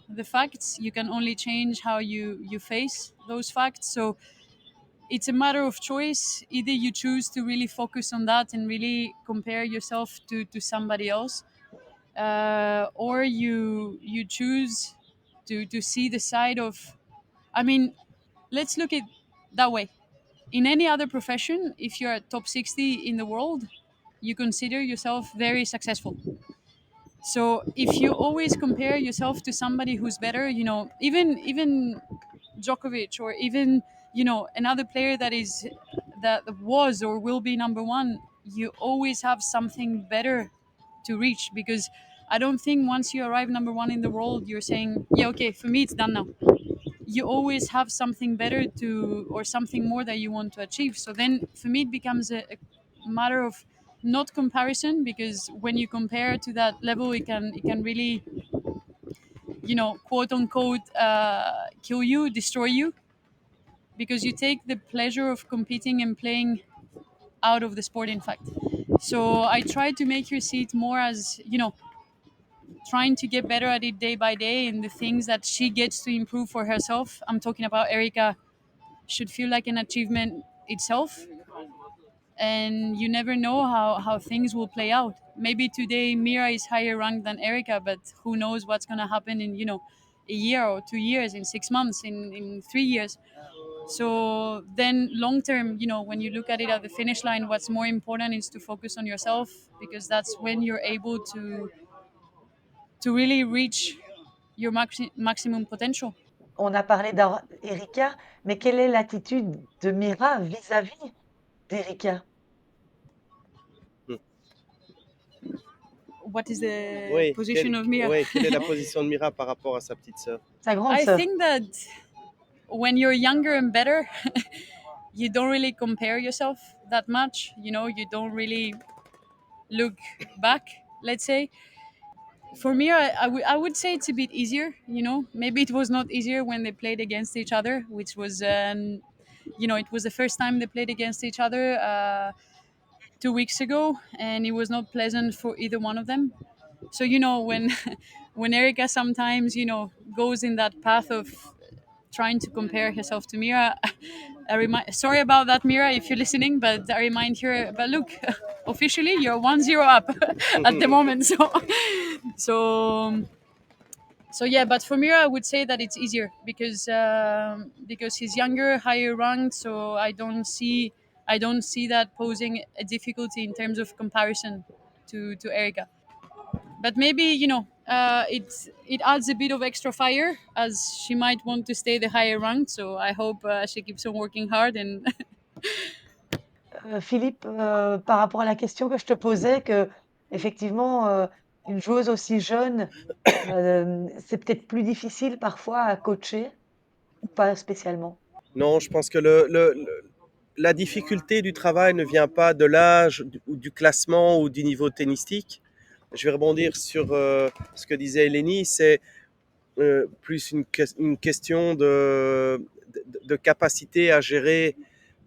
the facts. You can only change how you face those facts. So it's a matter of choice. Either you choose to really focus on that and really compare yourself to somebody else, or you choose to see the side of, I mean, let's look at that way. In any other profession, if you're at top 60 in the world, you consider yourself very successful. So if you always compare yourself to somebody who's better, even Djokovic, or even another player that was or will be number one, you always have something better to reach, because I don't think once you arrive number one in the world, you're saying, yeah, okay, for me it's done now. You always have something better to, or something more that you want to achieve. So then for me, it becomes a matter of not comparison, because when you compare to that level, it can really, quote unquote, kill you, destroy you, because you take the pleasure of competing and playing out of the sport, in fact. So I try to make her see it more as, trying to get better at it day by day, and the things that she gets to improve for herself. I'm talking about Erika, should feel like an achievement itself. And you never know how things will play out. Maybe today Mira is higher ranked than Erika, but who knows what's going to happen in, a year or 2 years, in 6 months, in 3 years. So then long term, when you look at it at the finish line, what's more important is to focus on yourself, because that's when you're able to really reach your maximum potential. On a parlé d'Erika, mais quelle est l'attitude de Mirra vis-à-vis d'Erika? What is the Oui, position of Mira? quelle est la position de Mirra par rapport à sa petite sœur? Sa grande I sœur. think that when you're younger and better, you don't really compare yourself that much. You don't really look back, let's say. For me, I would say it's a bit easier. Maybe it was not easier when they played against each other, which was it was the first time they played against each other 2 weeks ago, and it was not pleasant for either one of them. So when when Erika sometimes goes in that path of trying to compare herself to Mirra, sorry about that, Mirra, if you're listening, but I remind her, but look, officially you're 1-0 up at the moment. So so yeah, but for Mirra, I would say that it's easier because he's younger, higher ranked. So I don't see that posing a difficulty in terms of comparison to Erika. But maybe it adds a bit of extra fire, as she might want to stay the higher rank. So I hope she keeps on working hard and Philippe, par rapport à la question que je te posais, qu'effectivement, une joueuse aussi jeune, c'est peut-être plus difficile parfois à coacher ou pas spécialement? Non, je pense que la difficulté du travail ne vient pas de l'âge ou du classement ou du niveau tennistique. Je vais rebondir sur ce que disait Eleni, c'est plus une question de capacité à gérer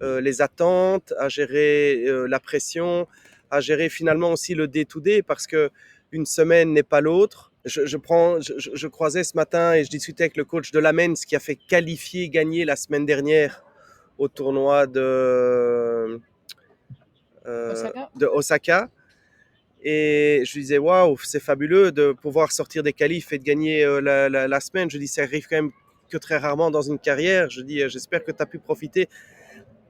les attentes, à gérer la pression, à gérer finalement aussi le day-to-day, parce que une semaine n'est pas l'autre. Je croisais ce matin et je discutais avec le coach de l'Ancienne, qui a fait qualifier, gagner la semaine dernière au tournoi Osaka. de Osaka. Et je lui disais, waouh, c'est fabuleux de pouvoir sortir des qualifs et de gagner la semaine. Je dis, ça arrive quand même que très rarement dans une carrière. Je dis, j'espère que tu as pu profiter.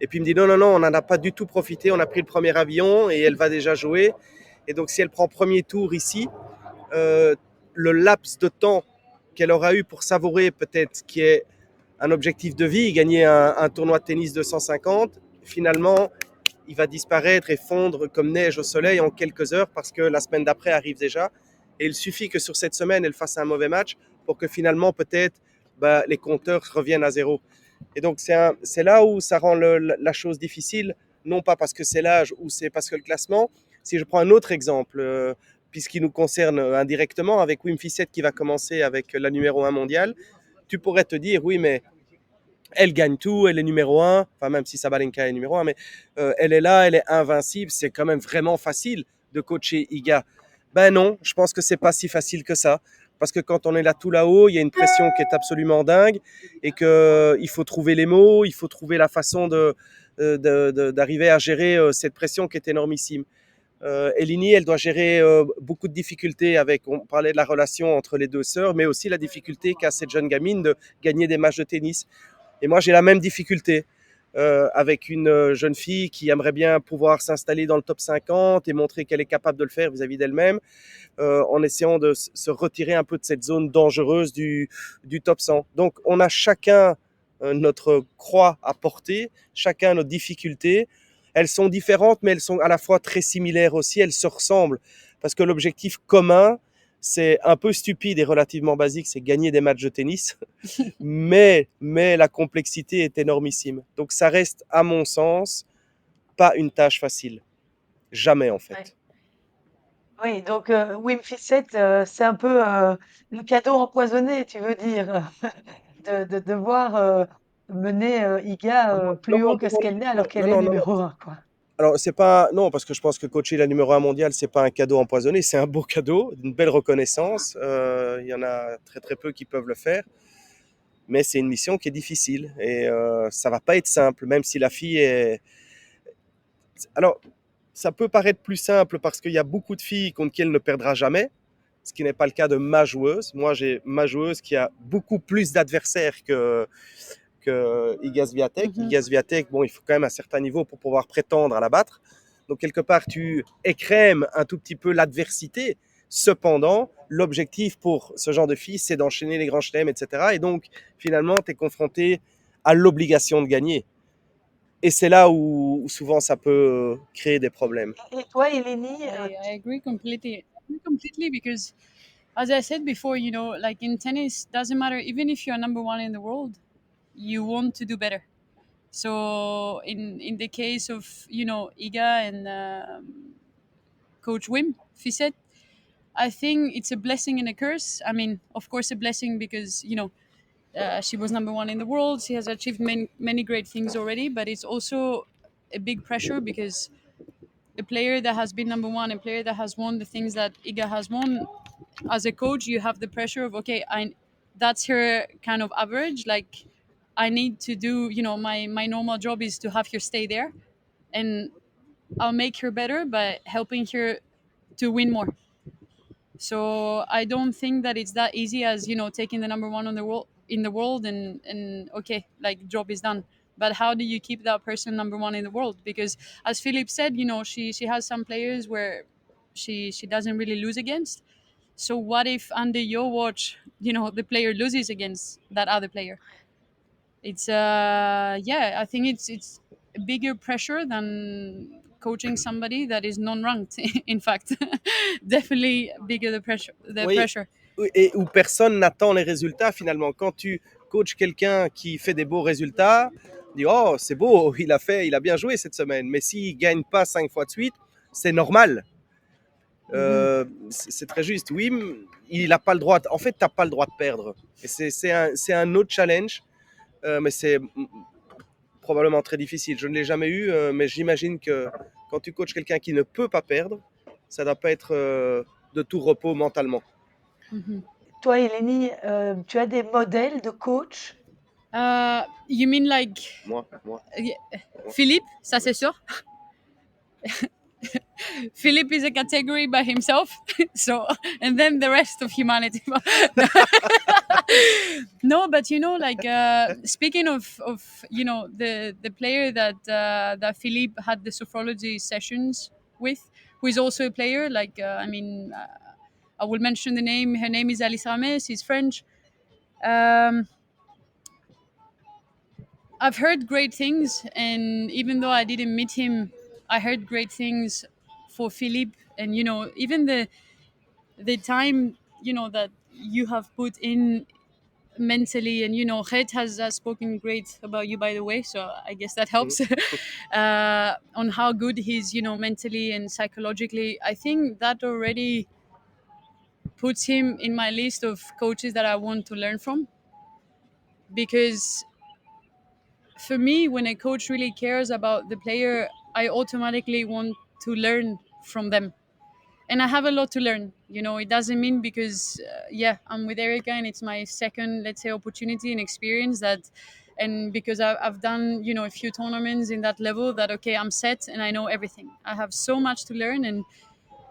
Et puis il me dit, non, non, non, on n'en a pas du tout profité. On a pris le premier avion et elle va déjà jouer. Et donc, si elle prend premier tour ici, le laps de temps qu'elle aura eu pour savourer peut-être qui est un objectif de vie, gagner un tournoi de tennis de 150, finalement, il va disparaître et fondre comme neige au soleil en quelques heures parce que la semaine d'après arrive déjà. Et il suffit que sur cette semaine, elle fasse un mauvais match pour que finalement, peut-être, les compteurs reviennent à zéro. Et donc, c'est là où ça rend la chose difficile, non pas parce que c'est l'âge ou c'est parce que le classement. Si je prends un autre exemple, puisqu'il nous concerne indirectement, avec Wim Fissette qui va commencer avec la numéro 1 mondiale, tu pourrais te dire, oui, mais elle gagne tout, elle est numéro 1, enfin même si Sabalenka est numéro 1, mais elle est là, elle est invincible, c'est quand même vraiment facile de coacher Iga. Ben non, je pense que c'est pas si facile que ça, parce que quand on est là tout là-haut, il y a une pression qui est absolument dingue, et qu'il faut trouver les mots, il faut trouver la façon d'arriver à gérer cette pression qui est énormissime. Eleni, elle doit gérer beaucoup de difficultés on parlait de la relation entre les deux sœurs, mais aussi la difficulté qu'a cette jeune gamine de gagner des matchs de tennis. Et moi, j'ai la même difficulté avec une jeune fille qui aimerait bien pouvoir s'installer dans le top 50 et montrer qu'elle est capable de le faire vis-à-vis d'elle-même, en essayant de se retirer un peu de cette zone dangereuse du top 100. Donc, on a chacun notre croix à porter, chacun nos difficultés. Elles sont différentes, mais elles sont à la fois très similaires aussi, elles se ressemblent, parce que l'objectif commun, c'est un peu stupide et relativement basique, c'est gagner des matchs de tennis, mais la complexité est énormissime. Donc ça reste, à mon sens, pas une tâche facile. Jamais, en Ouais. fait. Oui, donc Wim Fissette, c'est un peu le cadeau empoisonné, tu veux dire, de devoir mener Iga Non, plus haut que ce qu'elle n'est alors qu'elle non, est non, non, non. numéro un, quoi. Alors, c'est pas. Non, parce que je pense que coacher la numéro 1 mondiale, c'est pas un cadeau empoisonné, c'est un beau cadeau, une belle reconnaissance. Il y en a très très peu qui peuvent le faire. Mais c'est une mission qui est difficile et ça va pas être simple, même si la fille est. Alors, ça peut paraître plus simple parce qu'il y a beaucoup de filles contre qui elle ne perdra jamais, ce qui n'est pas le cas de ma joueuse. Moi, j'ai ma joueuse qui a beaucoup plus d'adversaires que Iga Swiatek. Mhm. Iga Swiatek, bon, il faut quand même un certain niveau pour pouvoir prétendre à la battre. Donc, quelque part, tu écrèmes un tout petit peu l'adversité. Cependant, l'objectif pour ce genre de filles, c'est d'enchaîner les grands chelems, etc. Et donc, finalement, tu es confronté à l'obligation de gagner. Et c'est là où souvent ça peut créer des problèmes. Et toi, Eleni, I agree completely. Because, as I said before, like in tennis, doesn't matter. Even if you're number one in the world, you want to do better. So in the case of Iga and Coach Wim Fissette, I think it's a blessing and a curse. I mean, of course, a blessing because She was number one in the world. She has achieved many great things already, but it's also a big pressure because a player that has been number one, a player that has won the things that Iga has won, as a coach, you have the pressure of, okay, that's her kind of average. Like, I need to do, my normal job is to have her stay there, and I'll make her better by helping her to win more. So I don't think that it's that easy as taking the number one on the world in the world and okay, like, job is done. But how do you keep that person number one in the world? Because as Philip said, she has some players where she doesn't really lose against. So what if under your watch, the player loses against that other player? It's yeah, I think it's a bigger pressure than coaching somebody that is non-ranked. In fact, definitely bigger the pressure. The Oui, pressure. et où personne n'attend les résultats finalement. Quand tu coaches quelqu'un qui fait des beaux résultats, tu dis oh c'est beau, il a bien joué cette semaine. Mais s'il gagne pas 5 fois de suite, c'est normal. Mmh. C'est très juste. Oui, il n'a pas le droit. En fait, tu n'as pas le droit de perdre. Et c'est un autre challenge, mais c'est probablement très difficile. Je ne l'ai jamais eu, mais j'imagine que quand tu coaches quelqu'un qui ne peut pas perdre, ça ne doit pas être de tout repos mentalement. Mhm. Toi, Eleni, tu as des modèles de coach? You mean like Moi. Philippe? Ça c'est sûr. Philip is a category by himself. So, and then the rest of humanity. No, but like, speaking of the player that Philippe had the sophrology sessions with, who is also a player. Like, I will mention the name. Her name is Alice Rames. She's French. Um, I've heard great things, and even though I didn't meet him, I heard great things for Philippe, and even the time that you have put in mentally, and Red has spoken great about you, by the way, so I guess that helps. On how good he's mentally and psychologically. I think that already puts him in my list of coaches that I want to learn from, because for me, when a coach really cares about the player, I automatically want to learn from them. And I have a lot to learn. It doesn't mean because, yeah, I'm with Erika and it's my second, let's say, opportunity and experience that, and because I've done, a few tournaments in that level, that, okay, I'm set and I know everything. I have so much to learn. And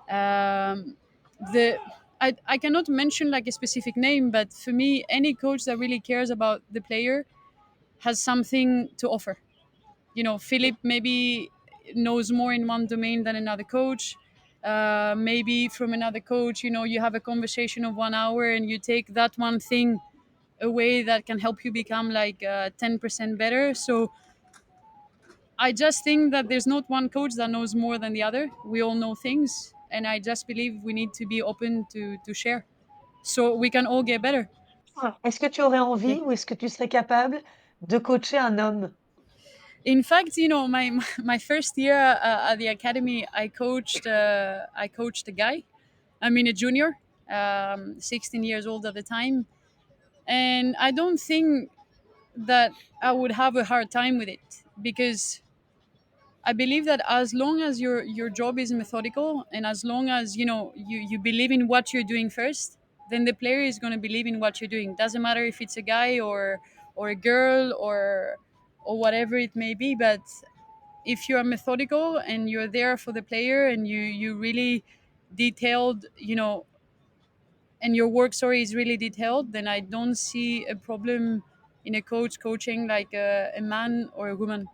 the, I cannot mention like a specific name, but for me, any coach that really cares about the player has something to offer. Philip maybe knows more in one domain than another coach. Maybe from another coach, you have a conversation of 1 hour and you take that one thing away that can help you become like 10% better. So I just think that there's not one coach that knows more than the other. We all know things. And I just believe we need to be open to share so we can all get better. Est-ce que tu aurais Yeah. envie ou est-ce que tu serais capable de coacher un homme? In fact, my first year at the academy, I coached a guy. I mean, a junior, 16 years old at the time, and I don't think that I would have a hard time with it, because I believe that as long as your job is methodical, and as long as you believe in what you're doing first, then the player is going to believe in what you're doing. Doesn't matter if it's a guy or a girl or whatever it may be, but if you're methodical and you're there for the player and you really detailed, and your work story is really detailed, then I don't see a problem in a coach coaching like a man or a woman.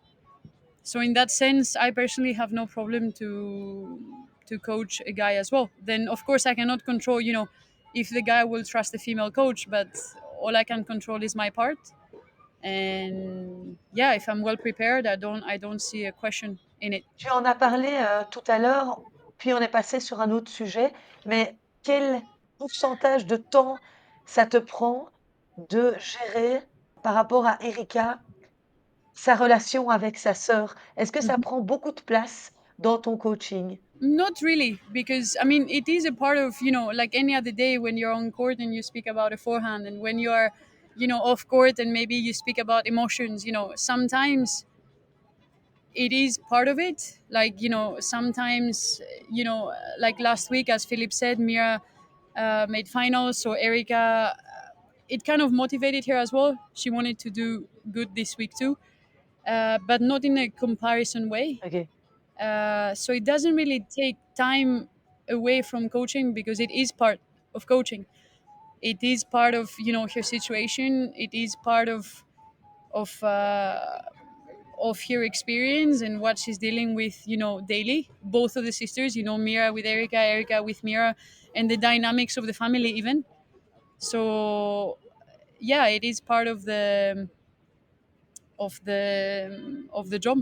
So in that sense, I personally have no problem to coach a guy as well. Then of course I cannot control, if the guy will trust a female coach, but all I can control is my part. And yeah, if I'm well prepared, I don't see a question in it. Tu en as parlé, tout à l'heure, puis on est passé sur un autre sujet, mais quel pourcentage de temps ça te prend de gérer, par rapport à Erika, sa relation avec sa sœur? Est-ce que ça prend beaucoup de place dans ton coaching? Not really, because it is a part of, like any other day when you're on court and you speak about a forehand, and when you are off court, and maybe you speak about emotions. Sometimes it is part of it. Like, sometimes, like last week, as Philip said, Mirra made finals, so Erika, it kind of motivated her as well. She wanted to do good this week too, but not in a comparison way. OK. So it doesn't really take time away from coaching, because it is part of coaching. It is part of her situation. It is part of of her experience and what she's dealing with daily. Both of the sisters, Mirra with Erika, Erika with Mirra, and the dynamics of the family even. So yeah, it is part of the job.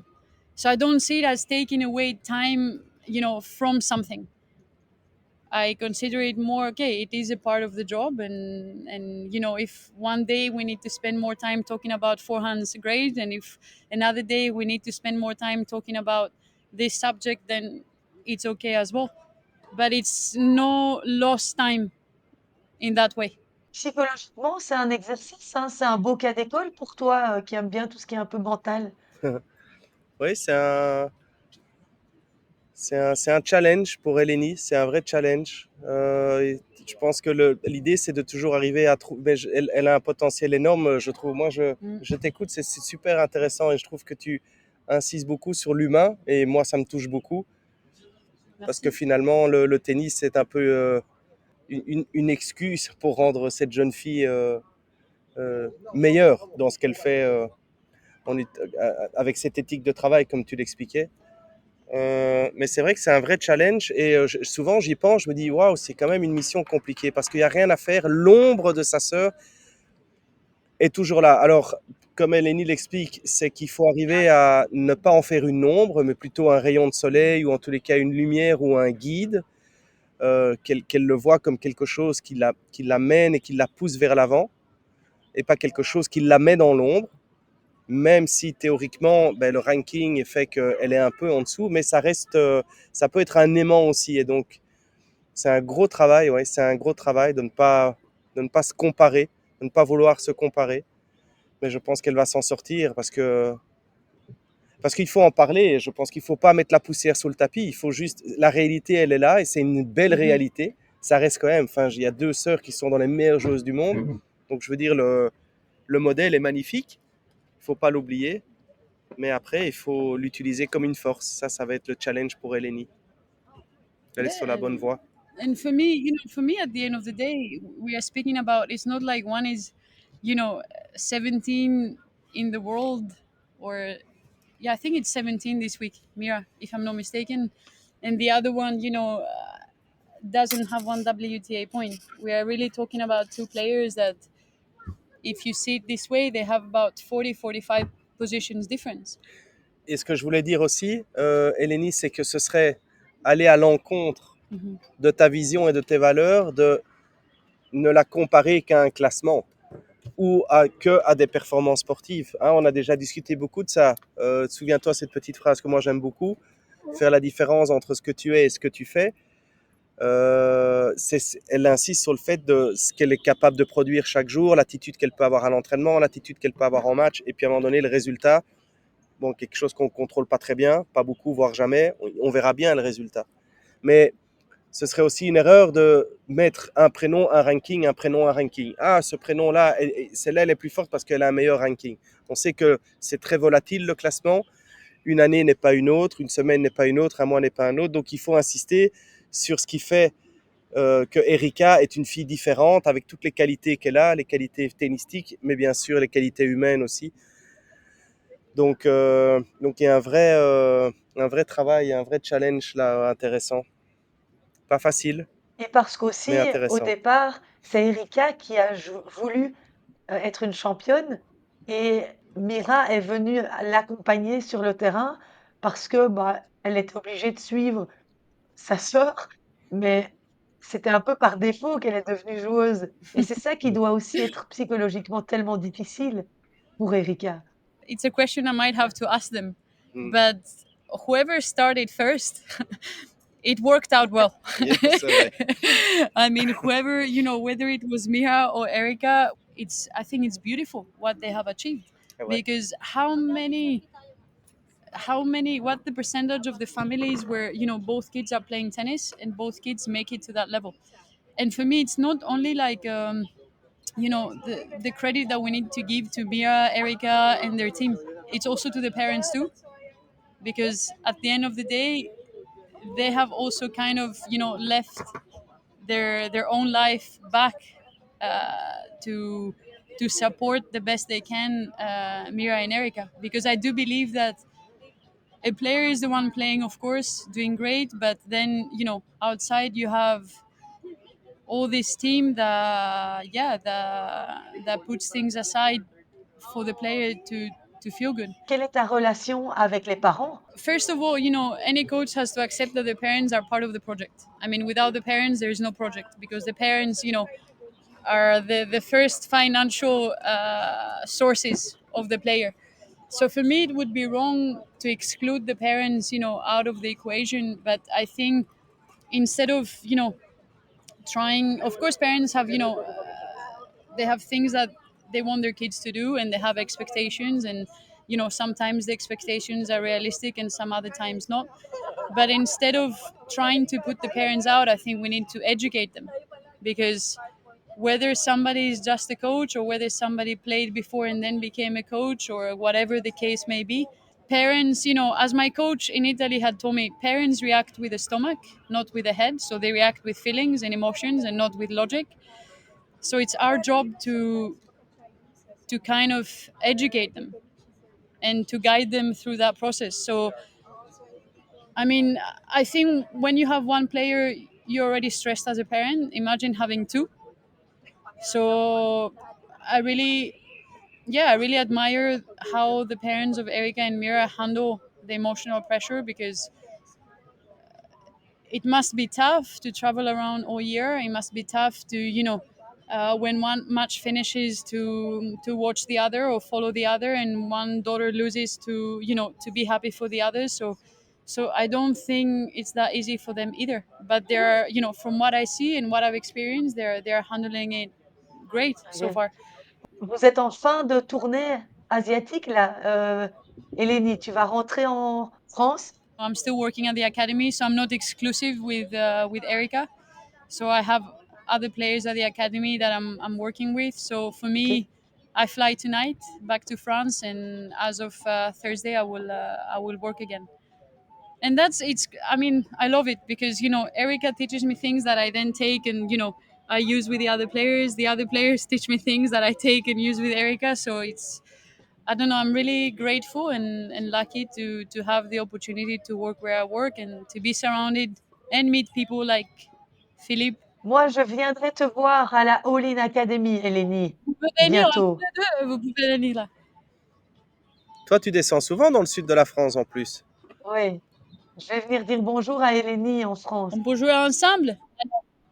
So I don't see it as taking away time, from something. I consider it more, okay, it is a part of the job, and if one day we need to spend more time talking about forehands, great, and if another day we need to spend more time talking about this subject, then it's okay as well. But it's no lost time in that way. Psychologiquement, c'est un exercice, hein? C'est un beau cas d'école pour toi, qui aime bien tout ce qui est un peu mental? Oui, c'est un challenge pour Eleni, c'est un vrai challenge. Et je pense que l'idée, c'est de toujours arriver à trouver. Elle a un potentiel énorme, je trouve. Moi, je t'écoute, c'est super intéressant et je trouve que tu insistes beaucoup sur l'humain et moi, ça me touche beaucoup parce que finalement, le tennis, c'est un peu une excuse pour rendre cette jeune fille meilleure dans ce qu'elle fait avec cette éthique de travail, comme tu l'expliquais. Mais c'est vrai que c'est un vrai challenge et souvent j'y pense, je me dis waouh, c'est quand même une mission compliquée parce qu'il n'y a rien à faire. L'ombre de sa sœur est toujours là. Alors, comme Eleni l'explique, c'est qu'il faut arriver à ne pas en faire une ombre, mais plutôt un rayon de soleil ou en tous les cas une lumière ou un guide, qu'elle le voit comme quelque chose qui l'amène et qui la pousse vers l'avant et pas quelque chose qui la met dans l'ombre. Même si théoriquement, le ranking fait qu'elle est un peu en dessous, mais ça reste, ça peut être un aimant aussi. Et donc, c'est un gros travail, ouais, c'est un gros travail de ne pas se comparer, de ne pas vouloir se comparer. Mais je pense qu'elle va s'en sortir parce qu'il faut en parler. Je pense qu'il ne faut pas mettre la poussière sous le tapis. Il faut juste, la réalité, elle est là et c'est une belle réalité. Ça reste quand même, enfin, il y a deux sœurs qui sont dans les meilleures joueuses du monde. Donc, je veux dire, le modèle est magnifique. Il ne faut pas l'oublier. Mais après, il faut l'utiliser comme une force. Ça va être le challenge pour Eleni. Elle est sur la bonne voie. And for me, at the end of the day, we are speaking about, it's not like one is, 17 in the world, or yeah, I think it's 17 this week, Mirra, if I'm not mistaken, and the other one, doesn't have one WTA point. We are really talking about two players that, if you see it this way, they have about 45 positions difference. Et ce que je voulais dire aussi, Eleni, c'est que ce serait aller à l'encontre de ta vision et de tes valeurs, de ne la comparer qu'à un classement ou à des performances sportives. Hein, on a déjà discuté beaucoup de ça. Souviens-toi cette petite phrase que moi j'aime beaucoup, faire la différence entre ce que tu es et ce que tu fais. Elle insiste sur le fait de ce qu'elle est capable de produire chaque jour, l'attitude qu'elle peut avoir à l'entraînement, l'attitude qu'elle peut avoir en match, et puis à un moment donné, le résultat, bon, quelque chose qu'on ne contrôle pas très bien, pas beaucoup, voire jamais, on verra bien le résultat. Mais ce serait aussi une erreur de mettre un prénom, un ranking, un prénom, un ranking. Ah, ce prénom-là, celle-là, elle est plus forte parce qu'elle a un meilleur ranking. On sait que c'est très volatile, le classement. Une année n'est pas une autre, une semaine n'est pas une autre, un mois n'est pas un autre. Donc, il faut insister sur ce qui fait que Erika est une fille différente avec toutes les qualités qu'elle a, les qualités tennistiques, mais bien sûr les qualités humaines aussi. Donc il y a un vrai travail, un vrai challenge là intéressant. Pas facile, Et parce qu'aussi, mais au intéressant. départ, c'est Erika qui a voulu être une championne et Mirra est venue l'accompagner sur le terrain parce que bah, elle était obligée de suivre sa sœur, mais c'était un peu par défaut qu'elle est devenue joueuse. Et c'est ça qui doit aussi être psychologiquement tellement difficile pour Erika. It's a question I might have to ask them, but whoever started first, it worked out well. Yes, I mean, whoever, whether it was Mirra or Erika, I think it's beautiful what they have achieved. Ouais. Because what the percentage of the families where both kids are playing tennis and both kids make it to that level. And for me, it's not only like the credit that we need to give to Mirra, Erika, and their team. It's also to the parents too, because at the end of the day, they have also kind of left their own life back to support the best they can Mirra and Erika, because I do believe that a player is the one playing, of course, doing great, but then outside you have all this team that puts things aside for the player to feel good. Quelle est ta relation avec les parents? First of all, any coach has to accept that the parents are part of the project. I mean, without the parents, there is no project, because the parents, are the first financial sources of the player. So for me, it would be wrong to exclude the parents, out of the equation. But I think instead of, trying, of course, parents have, they have things that they want their kids to do, and they have expectations, and sometimes the expectations are realistic and some other times not. But instead of trying to put the parents out, I think we need to educate them, because whether somebody is just a coach or whether somebody played before and then became a coach, or whatever the case may be, parents, as my coach in Italy had told me, parents react with the stomach, not with the head. So they react with feelings and emotions and not with logic. So it's our job to kind of educate them and to guide them through that process. So I mean, I think when you have one player, you're already stressed as a parent. Imagine having two. So I really, I really admire how the parents of Erika and Mirra handle the emotional pressure, because it must be tough to travel around all year. It must be tough to, when one match finishes, to watch the other or follow the other, and one daughter loses, to be happy for the others. So I don't think it's that easy for them either. But they're, from what I see and what I've experienced, they're handling it great so Bien. far. Vous êtes en fin de tournée asiatique là, Eleni, tu vas rentrer en France? I'm still working at the academy, so I'm not exclusive with Erika. So I have other players at the academy that I'm working with. So for me, Okay. I fly tonight back to France, and as of Thursday, I will work again. And it's. I mean, I love it, because Erika teaches me things that I then take and I use with the other players. The other players teach me things that I take and use with Erika. So it's. I don't know. I'm really grateful and lucky to have the opportunity to work where I work and to be surrounded and meet people like Philippe. Moi, je viendrai te voir à la All-in Academy, Eleni, Vous pouvez venir, hein, tous bientôt. les deux, vous pouvez venir là. Toi, tu descends souvent dans le sud de la France en plus. Oui, je vais venir dire bonjour à Eleni en France. On peut jouer ensemble.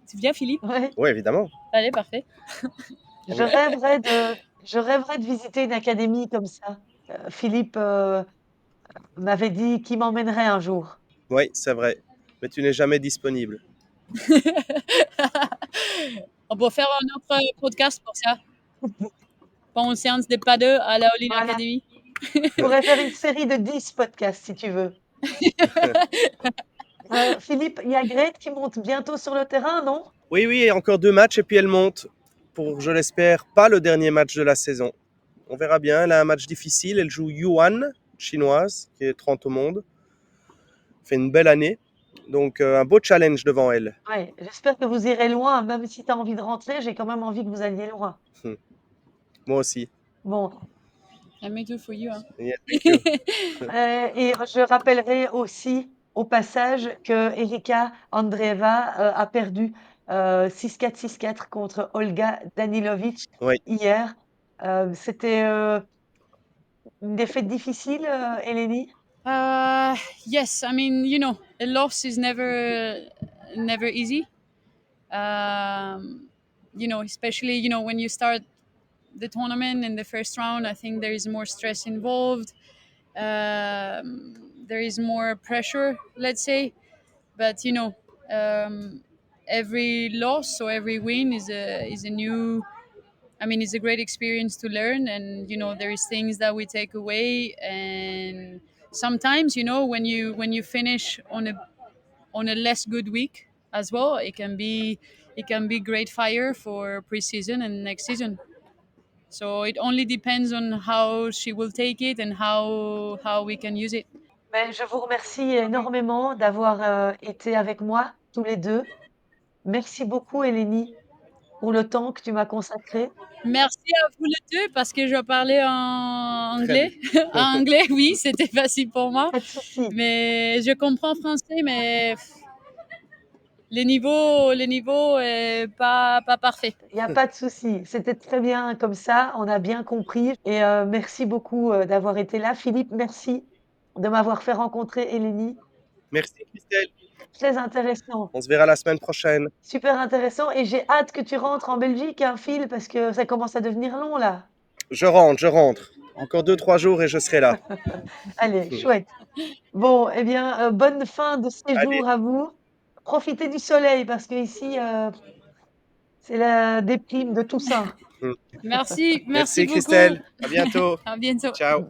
Tu viens, Philippe? Ouais. Oui, évidemment. Allez, parfait. Je rêverais de visiter une académie comme ça. Philippe m'avait dit qu'il m'emmènerait un jour. Oui, c'est vrai. Mais tu n'es jamais disponible. On peut faire un autre podcast pour ça. Pour une séance de pas deux à la All-in Voilà. Academy. Je pourrais faire une série de 10 podcasts si tu veux. Philippe, il y a Grete qui monte bientôt sur le terrain, non? Oui, oui, encore 2 matchs et puis elle monte pour, je l'espère, pas le dernier match de la saison. On verra bien. Elle a un match difficile. Elle joue Yuan, chinoise, qui est 30 au monde. Fait une belle année. Donc, un beau challenge devant elle. Ouais, j'espère que vous irez loin. Même si tu as envie de rentrer, j'ai quand même envie que vous alliez loin. Moi aussi. Bon, I me too for you. Hein. Yeah, thank you. et je rappellerai aussi au passage que Erika Andreeva a perdu 6-4, 6-4 contre Olga Danilovic Oui. hier. C'était une défaite difficile, Eleni? Yes, I mean, a loss is never easy. Especially, when you start the tournament in the first round, I think there is more stress involved. There is more pressure, let's say. But, every loss or every win is a new I mean, it's a great experience to learn, and there is things that we take away, and sometimes, when you finish on a less good week as well, it can be great fire for pre-season and next season. So it only depends on how she will take it and how we can use it. Mais je vous remercie énormément d'avoir, été avec moi tous les 2. Merci beaucoup Eleni pour le temps que tu m'as consacré. Merci à vous les deux parce que je parlais en Très anglais. En anglais, oui, c'était facile pour moi. Pas de souci. Mais je comprends français, mais les niveaux pas parfait. Il y a pas de souci. C'était très bien comme ça, on a bien compris et merci beaucoup, d'avoir été là. Philippe, merci de m'avoir fait rencontrer Eleni. Merci Christelle. Très intéressant, On se verra la semaine prochaine. super intéressant et j'ai hâte que tu rentres en Belgique, hein, Phil, parce que ça commence à devenir long là. Je rentre. Encore 2-3 jours et je serai là. Allez, chouette. Bon, eh bien, bonne fin de Allez, séjour à vous. Profitez du soleil parce qu'ici, c'est la déprime de Toussaint. Merci merci beaucoup. Christelle. À bientôt. À bientôt. Ciao.